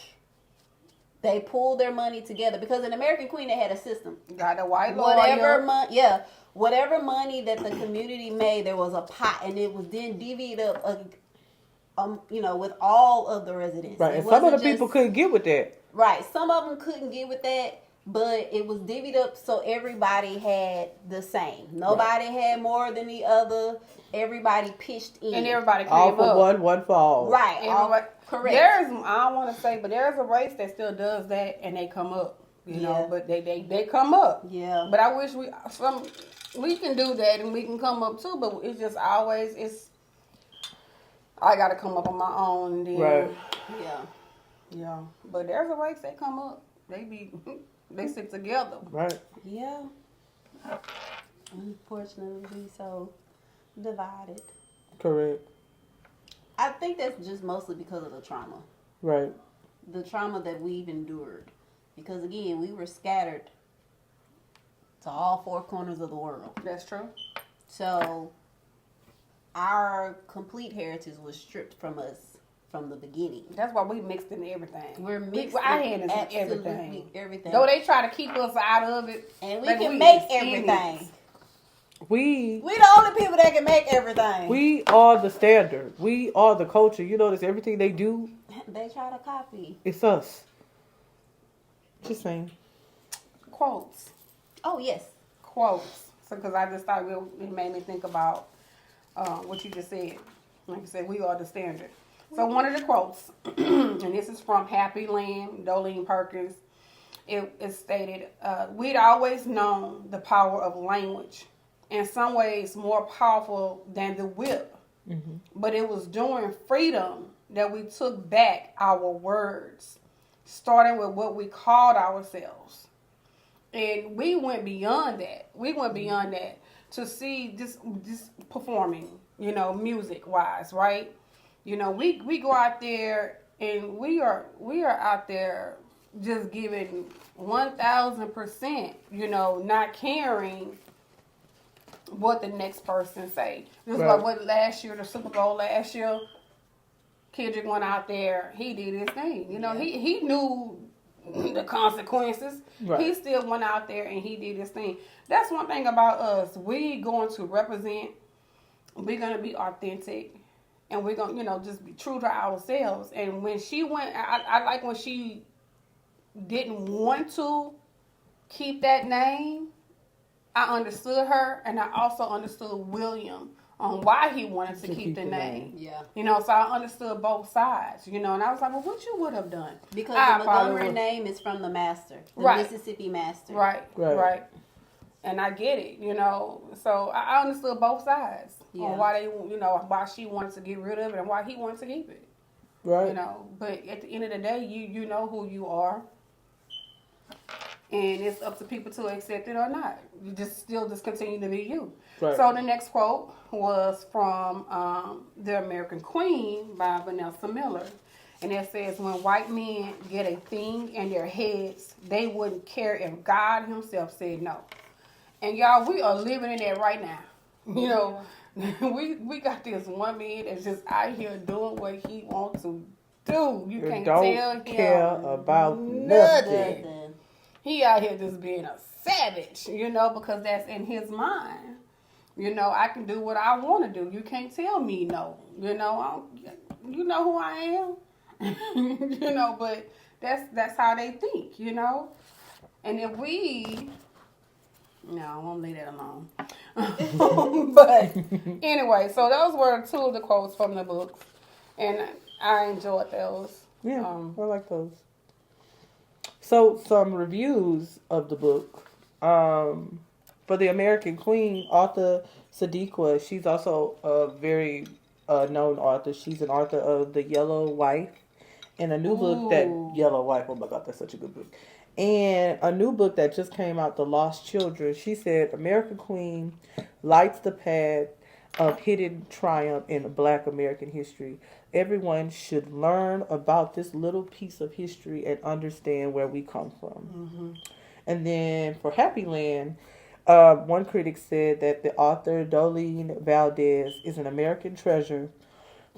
They pulled their money together, because in American Queen they had a system. Got a white lawyer. Whatever money that the community made, there was a pot, and it was then divvied up, with all of the residents. Right. It And some of the wasn't people just- couldn't get with that. Right. Some of them couldn't get with that, but it was divvied up so everybody had the same. Nobody had more than the other. Everybody pitched in. And everybody came All for up. one for all. Right. Everybody, Correct. I don't want to say, but there's a race that still does that, and they come up. You know, Yeah. but they come up. Yeah. But I wish we can do that, and we can come up too. But it's just always I got to come up on my own. And then, Right. Yeah. But there's a race that come up. They stick together. Right. Yeah. Unfortunately, so divided. Correct. I think that's just mostly because of the trauma. Right. The trauma that we've endured. Because again, we were scattered to all four corners of the world. That's true. So our complete heritage was stripped from us from the beginning. That's why we mixed in everything. We're mixed our in hand is in absolutely everything. Though they try to keep us out of it, And we baby, can make is in it. everything. We We the only people that can make everything. we are the standard. We are the culture. You notice everything they do, They try to copy. it's us. Just saying. Quotes. Oh, yes. Quotes. So, because I just thought it made me think about what you just said. Like I said, we are the standard. So one of the quotes, and this is from Happy Land, Dolen Perkins. It stated, we'd always known the power of language, in some ways more powerful than the whip. But it was during freedom that we took back our words. starting with what we called ourselves. And we went beyond that. We went beyond that to see this performing, music wise, right? We go out there and we are out there just giving 1,000%, not caring what the next person say. Just right. like what last year, the Super Bowl last year, Kendrick went out there, he did his thing. He knew the consequences. Right. He still went out there and he did his thing. That's one thing about us. We going to represent. We're going to be authentic. And we're going to, just be true to ourselves. And when she went, I like when she didn't want to keep that name. I understood her, and I also understood William on why he wanted to keep the name. Yeah. So I understood both sides, and I was like, well, what you would have done? Because the Montgomery name is from the master, the right. Mississippi master. Right. And I get it, So I understood both sides on why why she wanted to get rid of it and why he wanted to keep it. Right. But at the end of the day, you know who you are. And it's up to people to accept it or not. You just continue to be you. Right. So the next quote was from The American Queen by Vanessa Miller. And it says, when white men get a thing in their heads, they wouldn't care if God himself said no. And y'all, we are living in that right now. We got this one man that's just out here doing what he wants to do. You can't tell him care about nothing. He out here just being a savage, because that's in his mind. I can do what I want to do. You can't tell me no. You know who I am. But that's how they think, And if we, no, I won't leave that alone. But anyway, so those were two of the quotes from the book, and I enjoyed those. Yeah, I like those. So, some reviews of the book. For The American Queen, author Sadiqa, she's also a very known author. She's an author of The Yellow Wife and a new book that... Yellow Wife, oh my God, that's such a good book. And a new book that just came out, The Lost Children. She said, American Queen lights the path of hidden triumph in Black American history. Everyone should learn about this little piece of history and understand where we come from. Mm-hmm. And then for Happy Land, one critic said that the author Dolen Valdez is an American treasure,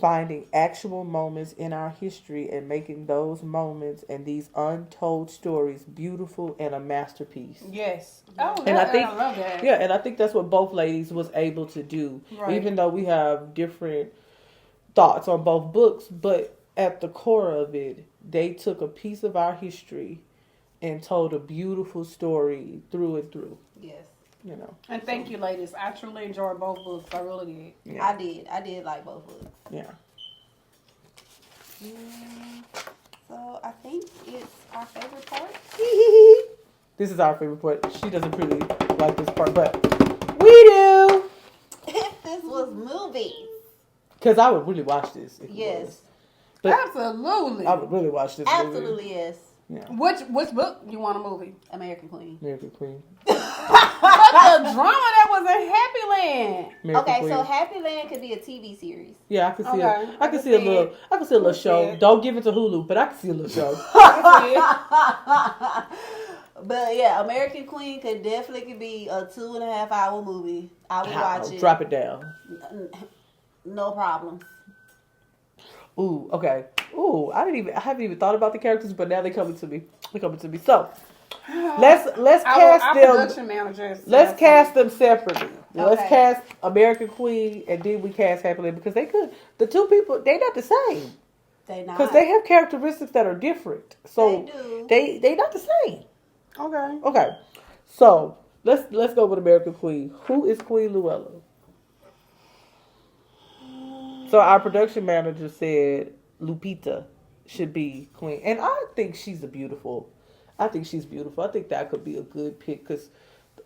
finding actual moments in our history and making those moments and these untold stories beautiful and a masterpiece. Yes. Oh, and I love that. Yeah, and I think that's what both ladies was able to do. Right. Even though we have different thoughts on both books, but at the core of it, they took a piece of our history and told a beautiful story through and through. Yes. And thank you, ladies. I truly enjoyed both books. I really did. Yeah. I did like both books. Yeah. So I think it's our favorite part. This is our favorite part. She doesn't really like this part, but we do. This was movies. Because I would really watch this. Yes. Absolutely. I would really watch this. Absolutely, yes. Yeah. Which book you want a movie? American Queen. American Queen. But the drama that was in Happy Land. American Queen. So Happy Land could be a TV series. Yeah, I can see I can see a little show. Don't give it to Hulu, but I can see a little show. But yeah, American Queen could definitely be a 2.5 hour movie. I would watch it. Drop it down. No problem. Ooh, okay. Ooh, I haven't even thought about the characters, but now they're coming to me. So let's cast them. Production managers. Let's cast them separately. Okay. Let's cast American Queen and then we cast Happy Land because the two people, they're not the same. They not. Because they have characteristics that are different. So they not the same. Okay. So let's go with American Queen. Who is Queen Luella? So our production manager said Lupita should be Queen. And I think she's beautiful. I think that could be a good pick because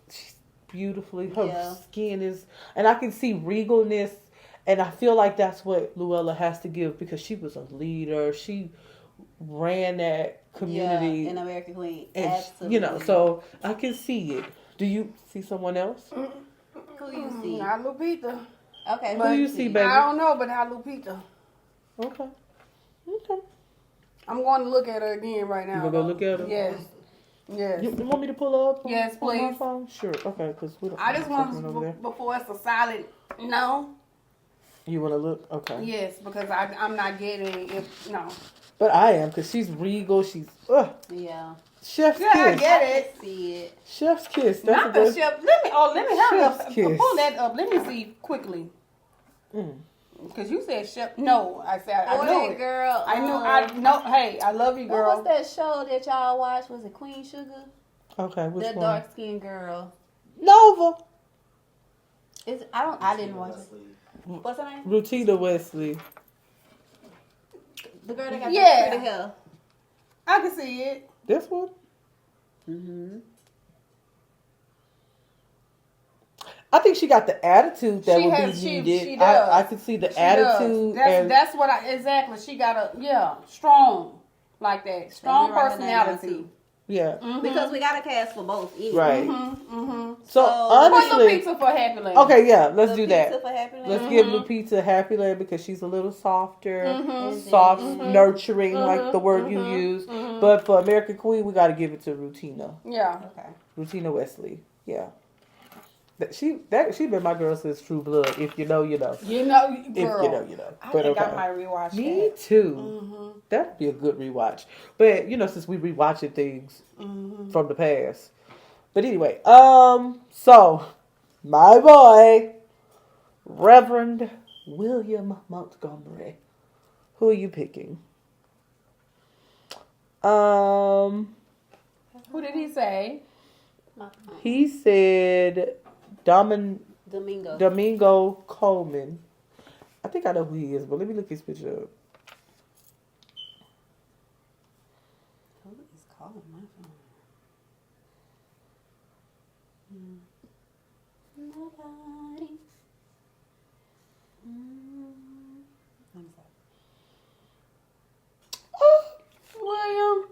she's beautifully, her skin is, and I can see regalness. And I feel like that's what Luella has to give because she was a leader. She ran that community. in American Queen. And, Absolutely. you know, so I can see it. Do you see someone else? Who you see? Not Lupita. Okay, Who you see, baby? I don't know, but not Lupita. Okay. I'm going to look at her again right now. You gonna go look at her? Yes. Yes. You want me to pull up? Yes, on my please. phone? Sure. Okay, because we don't. I just want over there. before it's a solid no. You want to look? Okay. Yes, because I'm not getting it. No. But I am, because she's regal. She's Yeah. chef's Yeah, I kiss. get I it. can see it. Chef's kiss. That's Not a the good. chef. Let me hurry Chef's up. kiss. Pull that up. Let me see quickly. Because you said chef. No, I said I Boy, knew that it. girl. I knew. I know. Hey, I love you, What girl. was that show that y'all watched? Was it Queen Sugar? Okay, which That one? dark skinned girl. Nova. I didn't watch it. What's her name? Rutina Wesley. The girl that got Yeah. the pretty hair. I can see it. This one? Mm-hmm. I think she got the attitude that She would has- be she- needed. she does. I could see the She attitude. does. And That's what I exactly. She got a strong like that. Strong Let me write her name down, personality. too. yeah, Because we got a cast for both. Anyway. right. Mm-hmm. So So- Put the honestly, pizza for Happy Land. okay, yeah, let's The do pizza that. for Happy Land. Let's give Lupita Happy Land because she's a little softer, Mhm. soft, Mhm. nurturing, like the word you use. But for American Queen, we got to give it to Rutina. Yeah. Okay. Rutina Wesley. Yeah. She been my girl since True Blood. If you know, you know. You know, If girl. you know, you know. I But think okay. I might rewatch Me that. too. That'd be a good rewatch. But since we rewatching things from the past. But anyway, so my boy, Reverend William Montgomery. Who are you picking? Who did he say? He said Domingo Coleman. I think I know who he is, but let me look his picture up. Who is calling my phone? Nobody. William.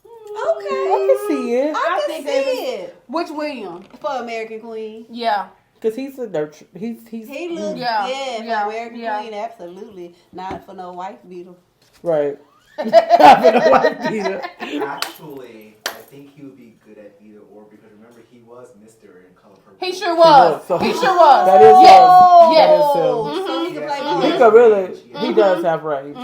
Okay. I can see it. I can think see they it. Which William? For American Queen. Yeah. Because he's a nurture. He's He looks, Yeah. for Yeah. American Yeah. Queen, absolutely. Not for no wife beater. right. Having a wife beater. Actually, I think he would be good at either or because remember he was Mr. in Color Purple. He sure was. So He sure was. That is Yes. him. Yes. That is him. So he can play Yes. both. He could really. He does have range.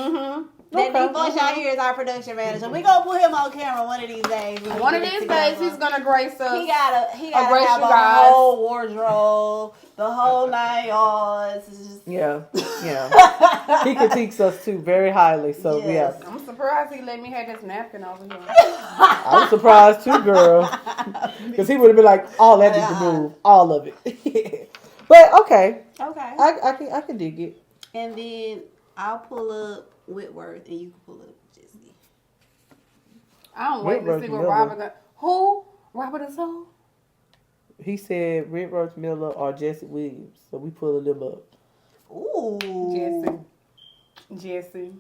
That deep voice y'all hear is our production manager. We gonna put him on camera one of these days. We One get of it these together. days he's gonna grace us. He gotta grace have you a guys. whole wardrobe, the whole 9 yards. It's just, Yeah. He critiques us too very highly. So Yes. yeah. I'm surprised he let me have this napkin over here. I'm surprised too, girl. Because he would have been like, all that needs to move, all of it. But okay, okay. I can dig it. And then I'll pull up Whitworth and you can pull up Jesse. I don't wait to Whitworth see what Miller. Robert got. Who? Robert is who? He said Whitworth Miller or Jesse Williams, so we pulling them up. Ooh. Jesse.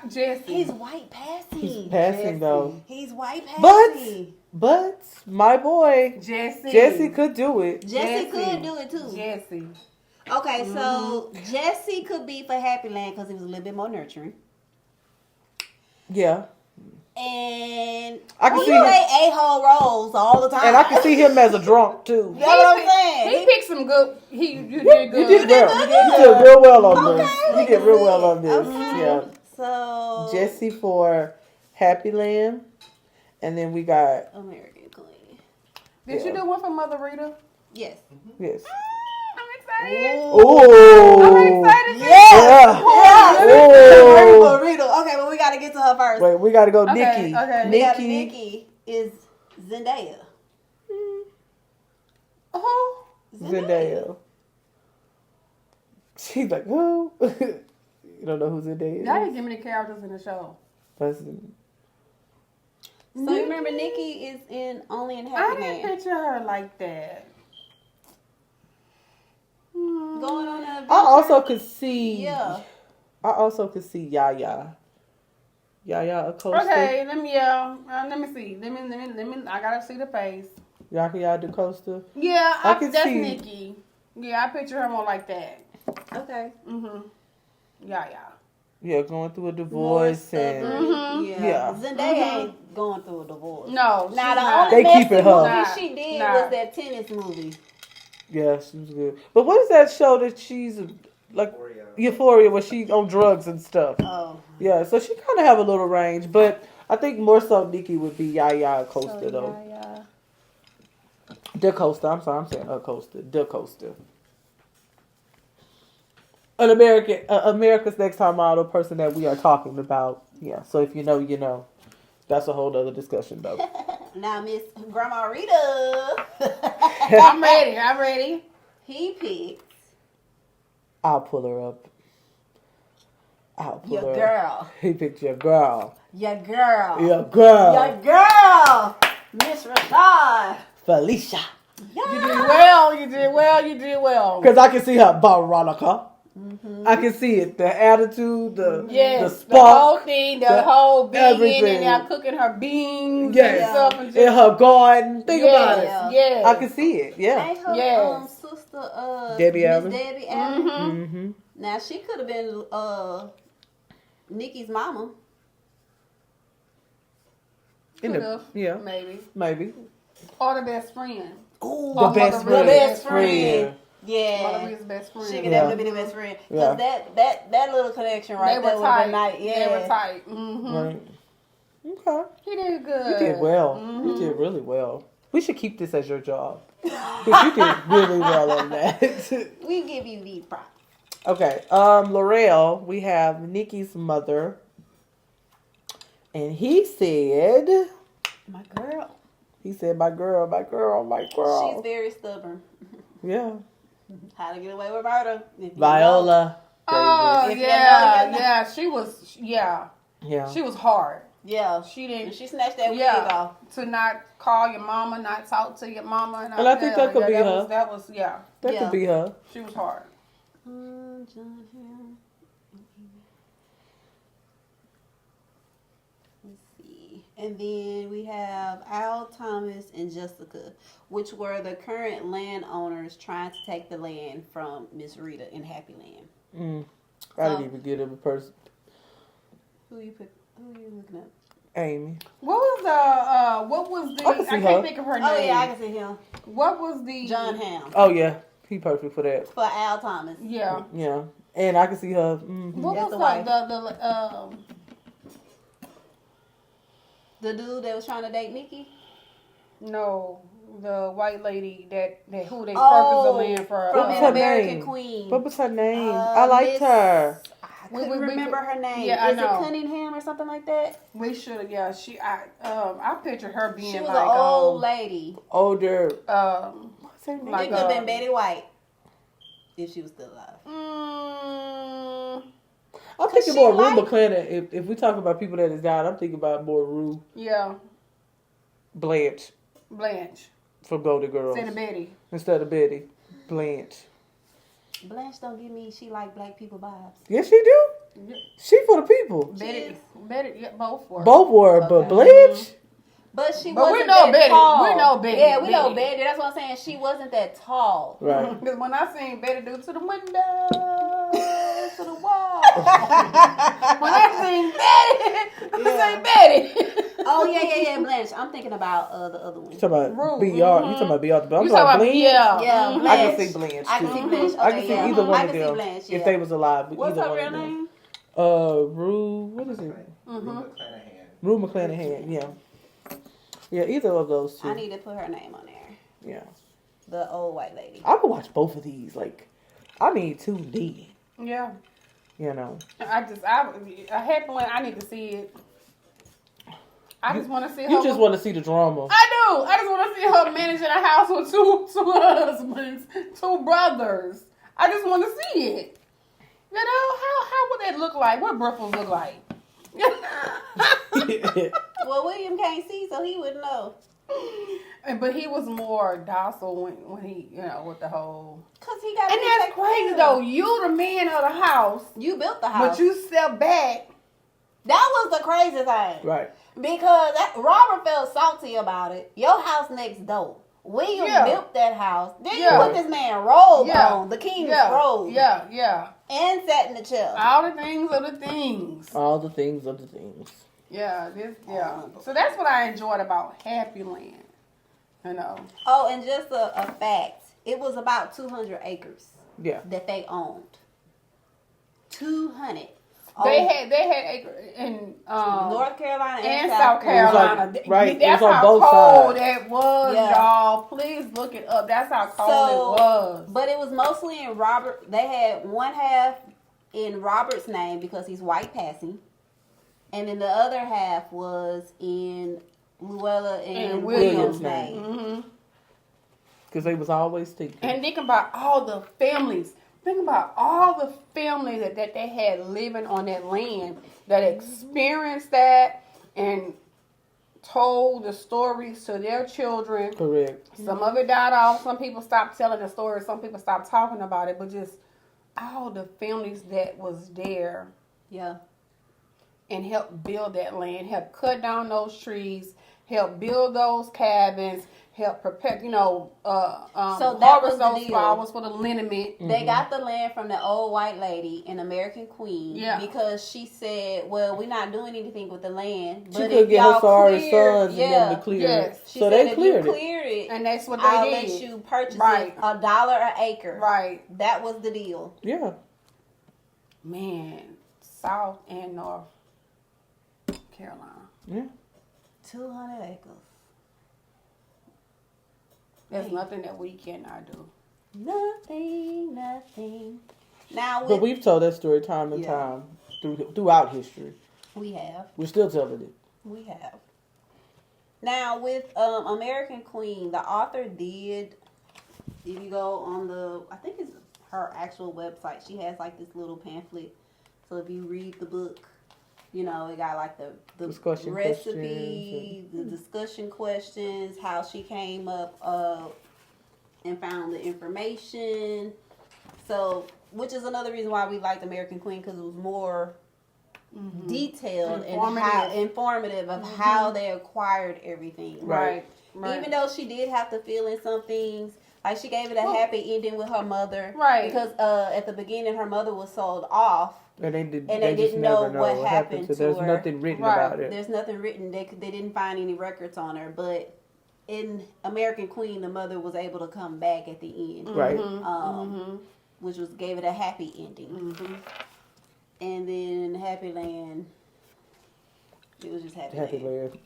Jesse. He's white passing. He's passing though. He's white passing. But my boy Jesse. Jesse could do it. Jesse could do it too. Jesse. Okay, so Jesse could be for Happy Land because he was a little bit more nurturing. Yeah. And I can he see play a-hole roles all the time. And I can see him as a drunk too. You know what I'm saying? He picked some good. You did You good. did well. You did real well on this. You did real well on this. Okay. Yeah. So Jesse for Happy Land. And then we got American Queen. Did you do one for Mother Rita? Yes. yes. I'm excited. Oh. I'm excited. Yes. Yeah. Yes. Oh. Rita. Okay, but we got to get to her first. Wait, we gotta go Okay, Nikki. okay. We got Nikki. Nikki is Zendaya. Who? Zendaya. She's like, who? You don't know who Zendaya is? Y'all didn't give me the characters in the show. Listen. So you remember Nikki is in Only in I Happy didn't Man. picture her like that. Going on an adventure. I also could see Yeah. I also could see Yaya Yaya Acosta. Okay, let me see. Let me. I gotta see the face. Yaya DaCosta. Yeah, I can that's see- Nikki. Yeah, I picture her more like that. Okay. Yeah. Yeah, going through a More divorce stubborn. and Yeah. Yeah. Zendaya ain't going through a divorce. No, Now she's the not. only They keep messy it her. movie she did Nah. was that tennis movie. yeah, she was good. But what is that show that she's like Euphoria, where she's on drugs and stuff? Oh. Yeah, so she kind of have a little range, but I think more so Nikki would be Yaya Acosta though. Yeah. DaCosta. I'm sorry, I'm saying Acosta. DaCosta. An America's Next Top Model person that we are talking about. Yeah, so if you know, you know. That's a whole other discussion though. Now Miss Grandma Rita. I'm ready. He picked I'll pull her up. I'll pull your her up. girl. He picked your girl. Your girl. Your girl. Your girl. Miss Rashad. Felicia. You did well. Because I can see her, Veronica. I can see it. The attitude, the Yes, spark. the whole thing, the the whole being everything. and they're cooking her beans Yes. and stuff. And In her garden. Think about it. Yes. I can see it. Yeah. Ain't her Yes. sister Debbie Miss Allen. Debbie Allen? Mm-hmm. Now she could have been Nikki's mama. Could've. Yeah. Maybe. Or the best friend. Ooh, The best the friend. best friend. Yeah. Marley's best friend. She could Yeah. definitely be the best friend. Yeah. Because that little connection right They there were would have tight. been nice. Yeah. They were tight. Mm-hmm. Right. Okay. He did good. You did well. You did really well. We should keep this as your job. Because you did really well on that. We give you these props. Okay. L'Oreal, we have Nikki's mother. And he said, My girl. my girl. She's very stubborn. Yeah. How to get away with murder. If you Viola. Oh, If you know, yeah. you know. Yeah, she was, Yeah. she was hard. know. Yeah. She And didn't, she snatched that wig off. to not call your mama, not talk to your mama. And I think that could be her. That was, That Yeah. could be her. she was hard. John Hill. Let's see. And then we have Al Thomas and Jessica, which were the current landowners trying to take the land from Miss Rita in Happy Land. I didn't even get him a person. Who you looking at? Amy. What was the, I can see I her. can't think of her name. Oh yeah, I can see him. What was the John Ham Oh, yeah. He perfect for that. for Al Thomas. Yeah. Yeah. And I can see her. Mm-hmm. What That's was The dude that was trying to date Nikki. no, the white lady that who they purchased the Oh, land for. from What was an her American name? Queen. What was her name? I liked Miss- her. I couldn't remember her name. Yeah, I Is know. it Cunningham or something like that? We should, yeah. I pictured her being She was like an old lady. Older. What's her name? Like, it could have been Betty White if she was still alive. I'm thinking she more Rue like- McClanahan. If we talk about people that has died, I'm thinking about more Rue yeah, Blanche Blanche from Golden Girls instead of Betty. instead of Betty. Blanche. Blanche don't give me she like black people vibes. Yes, she do. Yeah. She for the people. Betty, yeah, both were. Both were, but Okay. Blanche. But she But we wasn't know that Betty. tall. We know Betty. Yeah, we know Betty. Betty. That's what I'm saying. She wasn't that tall. Right. Because when I seen Betty do to the window, to the wall. When I seen Betty, I say Betty. Oh yeah, Blanche. I'm thinking about the other one. You talking about Rue. BR? You talking about BR? But I'm You talking about Blanche. yeah. Yeah, Mhm. I Blanche. can see Blanche. I can too. see Blanche. Okay, I can see yeah. either one I of can see them Blanche, if yeah. they was alive. What's either her one real of them. name? Rue. What is it? Rue McClanahan. Rue McClanahan. Yeah. Yeah, either of those two. I need to put her name on there. Yeah. The old white lady. I would watch both of these. Like, I need 2D. Yeah. You know. I had one. I need to see it. I just want to see her. You just want to see the drama. I do. I just want to see her managing a house with two husbands, two brothers. I just want to see it. You know, how would that look like? What Brookfield look like? Well, William can't see, so he wouldn't know. But he was more docile when he, with the whole. Cause he got. And that's crazy though. You the man of the house, You built the house. but you step back That was the crazy thing. Right. Because Robert felt salty about it. Your house next door. William built that house. Then you put this man robe on. The king's robe. Yeah. And sat in the chair. All the things are the things. All the things are the things. Yeah, So that's what I enjoyed about Happy Land. You know. Oh, and just a fact. It was about 200 acres. Yeah. That they owned. 200. They had acres in North Carolina and South Carolina. Like, right. That's it was on how both cold sides. it was, y'all. Please look it up. That's how cold it was. But it was mostly in Robert. They had one half in Robert's name because he's white passing, and then the other half was in Luella and William's name. Mm-hmm. Because they was always thinking. And think about all the families. Think about all the families that they had living on that land that experienced that and told the stories to their children. Correct. Some of it died off. Some people stopped telling the story. Some people stopped talking about it. But just all the families that was there. Yeah. And helped build that land. Helped cut down those trees. Helped build those cabins. Help prepare, so that harvest was the those deal. flowers for the liniment. They got the land from the old white lady, an American queen, because she said, "Well, we're not doing anything with the land, She but could if get y'all her sorry clear, sons and them to clear it." She So said, they if cleared you it. cleared it, And that's what they I'll did. let you purchase Right. it $1 an acre. Right. That was the deal. Yeah. Man, South and North Carolina. Yeah. 200 acres. There's nothing that we cannot do. Nothing. Now, But we've told that story time and time throughout history. we have. We're still telling it. We have. Now, with American Queen, the author did, if you go on I think it's her actual website, she has like this little pamphlet. So if you read the book, you know, it got like the Discussion recipe, the discussion questions, how she came up and found the information. So, which is another reason why we liked American Queen, because it was more detailed and informative of how they acquired everything. Right. Even though she did have to fill in some things, like she gave it a happy ending with her mother. Right. Because at the beginning her mother was sold off. And they They just didn't never know what happened to There's her. nothing written about it. There's nothing written. They didn't find any records on her. But in American Queen, the mother was able to come back at the end. Right. Which gave it a happy ending. And then Happy Land, it was just Happy Land.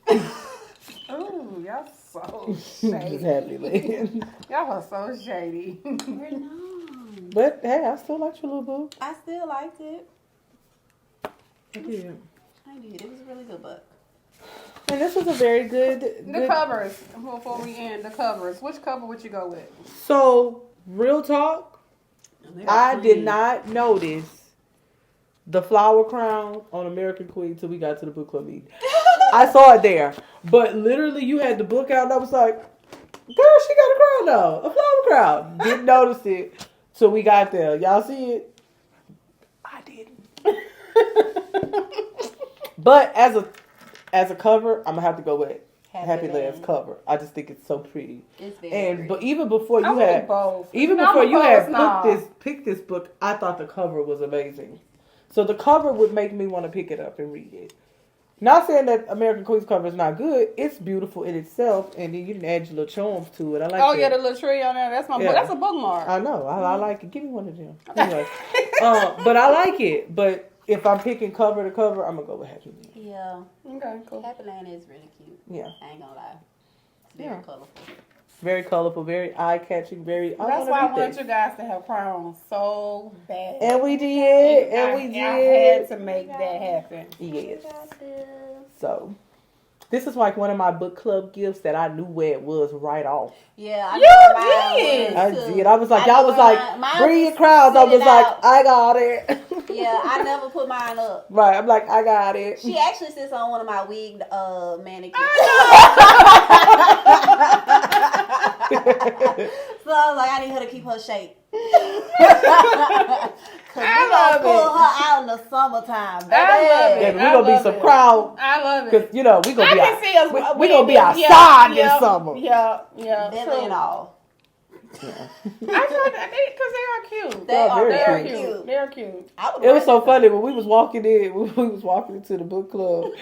Oh, y'all so Just shady. Happy Land. Y'all are so shady. We're not. But hey, I still like your little book. I still liked it. I did. It was a really good book. And this was a very good. The covers. Before we end, the covers. Which cover would you go with? So, real talk, I Queen. did not notice the flower crown on American Queen till we got to the book club meeting. I saw it there. But literally, you had the book out and I was like, girl, she got a crown though. A flower crown. Didn't notice it till we got there. Y'all see it? I didn't. But as a cover, I'm gonna have to go with Happy Land's cover. I just think it's so pretty. It's very pretty. But even before I you like had both. even No, before you had both, picked this book, I thought the cover was amazing. So the cover would make me want to pick it up and read it. Not saying that American Queen's cover is not good. It's beautiful in itself, and then you can add your little charms to it. I like. Oh that. yeah, the little tree on there. That's my book. That's a bookmark. I know. I like it. Give me one of them. Anyway, but I like it. But if I'm picking cover to cover, I'm gonna go with Happy Land. Yeah. Okay, cool. Happy Land is really cute. Yeah. I ain't gonna lie. It's very colorful. Very colorful, very eye-catching, very. That's why I wanted you guys to have crowns so bad. And we did. I had to make that happen. Yes. So, this is like one of my book club gifts that I knew where it was right off. Yeah, I You know mine did. was, I too. did. I was like, y'all was like, mine bring your was crowds. I was sitting like, out. I got it. Yeah, I never put mine up. Right. I'm like, I got it. She actually sits on one of my wigged mannequins. So I was like, I need her to keep her shape. Cause Cause I we love gonna pull it. her out in the summertime, baby. I love it. Baby, we I gonna be love some it. crowd. I love it. Cause you know we gonna I be can see us. we gonna be yeah, outside yeah, this summer. Yeah. Bentley and all. I thought that because they are cute. They are very very cute. They're cute. I would It was so rent funny when we was walking in. We was walking into the book club,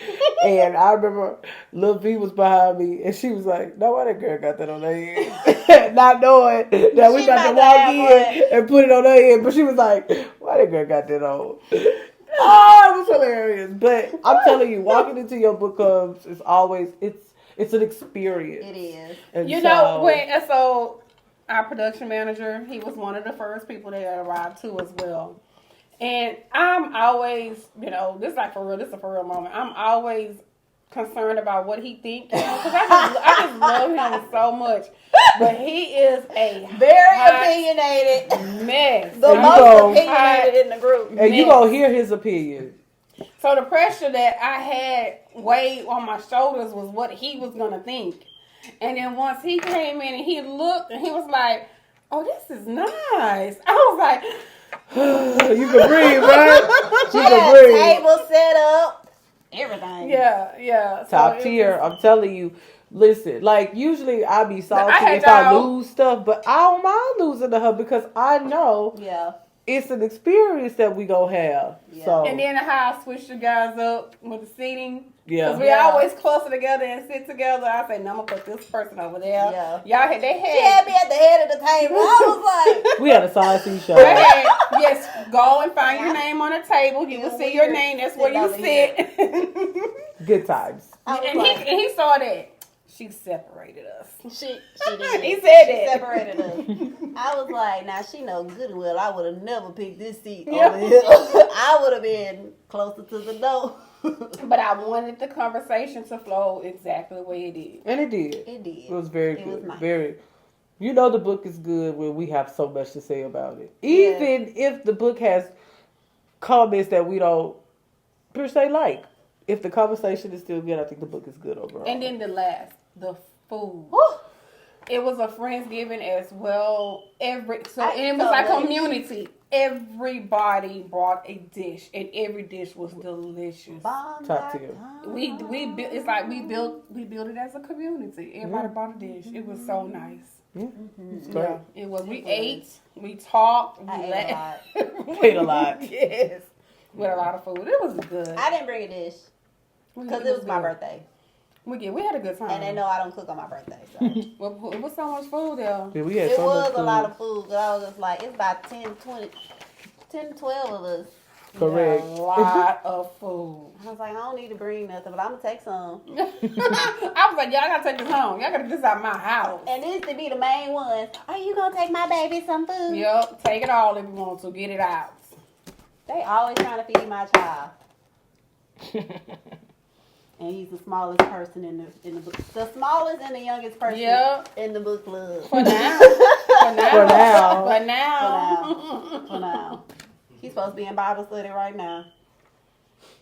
and I remember Lil V was behind me, and she was like, "No, why that girl got that on her head?" Not knowing that we She got to about to walk have in and put it on her head, but she was like, "Why that girl got that on?" Oh, it was hilarious. But I'm telling you, walking into your book clubs is always it's an experience. It is. And You know, so our production manager, he was one of the first people that arrived too as well. And I'm always, this is like for real, this is a for real moment. I'm always concerned about what he thinks, because I just love him so much. But he is a Very hot opinionated. mess. The And you most go- opinionated in the group. and you gonna hear his opinion. So the pressure that I had weighed on my shoulders was what he was gonna think. And then once he came in and he looked and he was like, "Oh, this is nice." I was like, You can breathe, right? You Yeah, can breathe. table set up, everything. yeah. So Top it tier. was- I'm telling you. Listen, like usually I be salty I had if I y'all- lose stuff, but I don't mind losing to her because I know Yeah. it's an experience that we gonna have. Yeah. So And then how I switched the guys up with the seating. yeah, Because we Yeah. always cluster together and sit together. I say, no, I'm going to put this person over there. Yeah. Y'all had, they She had had, me at the head of the table. I was like, we had a side seat show. they had, yes, go and find your name on the table. You will Yeah, see your weird name. That's where sitting you over sit. Good times. I was and, like, he saw that. She separated us. she did. He said She that. separated us. I was like, now she know good and well I would have never picked this seat Yeah. over here. I would have been closer to the door. But I wanted the conversation to flow exactly the way it did. And it did. It did. It was very It good. was nice. Very. You know the book is good when we have so much to say about it. Yeah. Even if the book has comments that we don't per se like. If the conversation is still good, I think the book is good overall. And then the food. Whew. It was a Friendsgiving as well. And it was I like totally- community. Everybody brought a dish, and every dish was delicious. Top tier. We built. It's like we built it as a community. Everybody brought a dish. It was so nice. Yeah. It's great. Yeah, it was. We ate. We talked. We I ate a laughed. Ate a lot. Yes, with a lot of food. It was good. I didn't bring a dish because it was my birthday. We had a good time. And they know I don't cook on my birthday. So. Well, it was so much food there. Yeah, we had It so was much a food. lot of food. But I was just like, it's about 10, 12 of us. Correct. A lot of food. I was like, I don't need to bring nothing, but I'm going to take some. I was like, y'all gotta take this home. Y'all gotta get this out of my house. And this to be the main ones. Are you going to take my baby some food? Yep, take it all if you want to. Get it out. They always trying to feed my child. And he's the smallest person in the book. The smallest and the youngest person Yep. in the book club. For now. For now. For now. For now. For now. He's supposed to be in Bible study right now.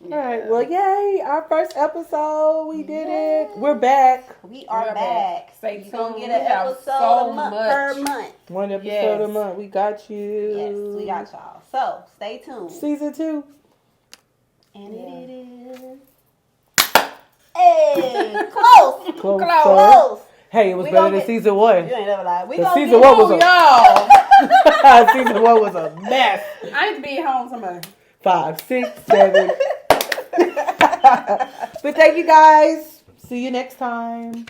All right. Well, yay! Our first episode. We did it. We're back. We are We're back. back. Stay You're going to tuned. get an We have episode so a month much. per month. One episode Yes. a month. We got you. Yes, we got y'all. So, stay tuned. Season 2. And it is. Hey, close. Close. Close. Hey, it was We better gonna than get- season 1. You ain't never lied. We The gonna season get one was Oh, a- y'all. Season 1 was a mess. I need to be at home somebody. 5, 6, 7. But thank you guys. See you next time.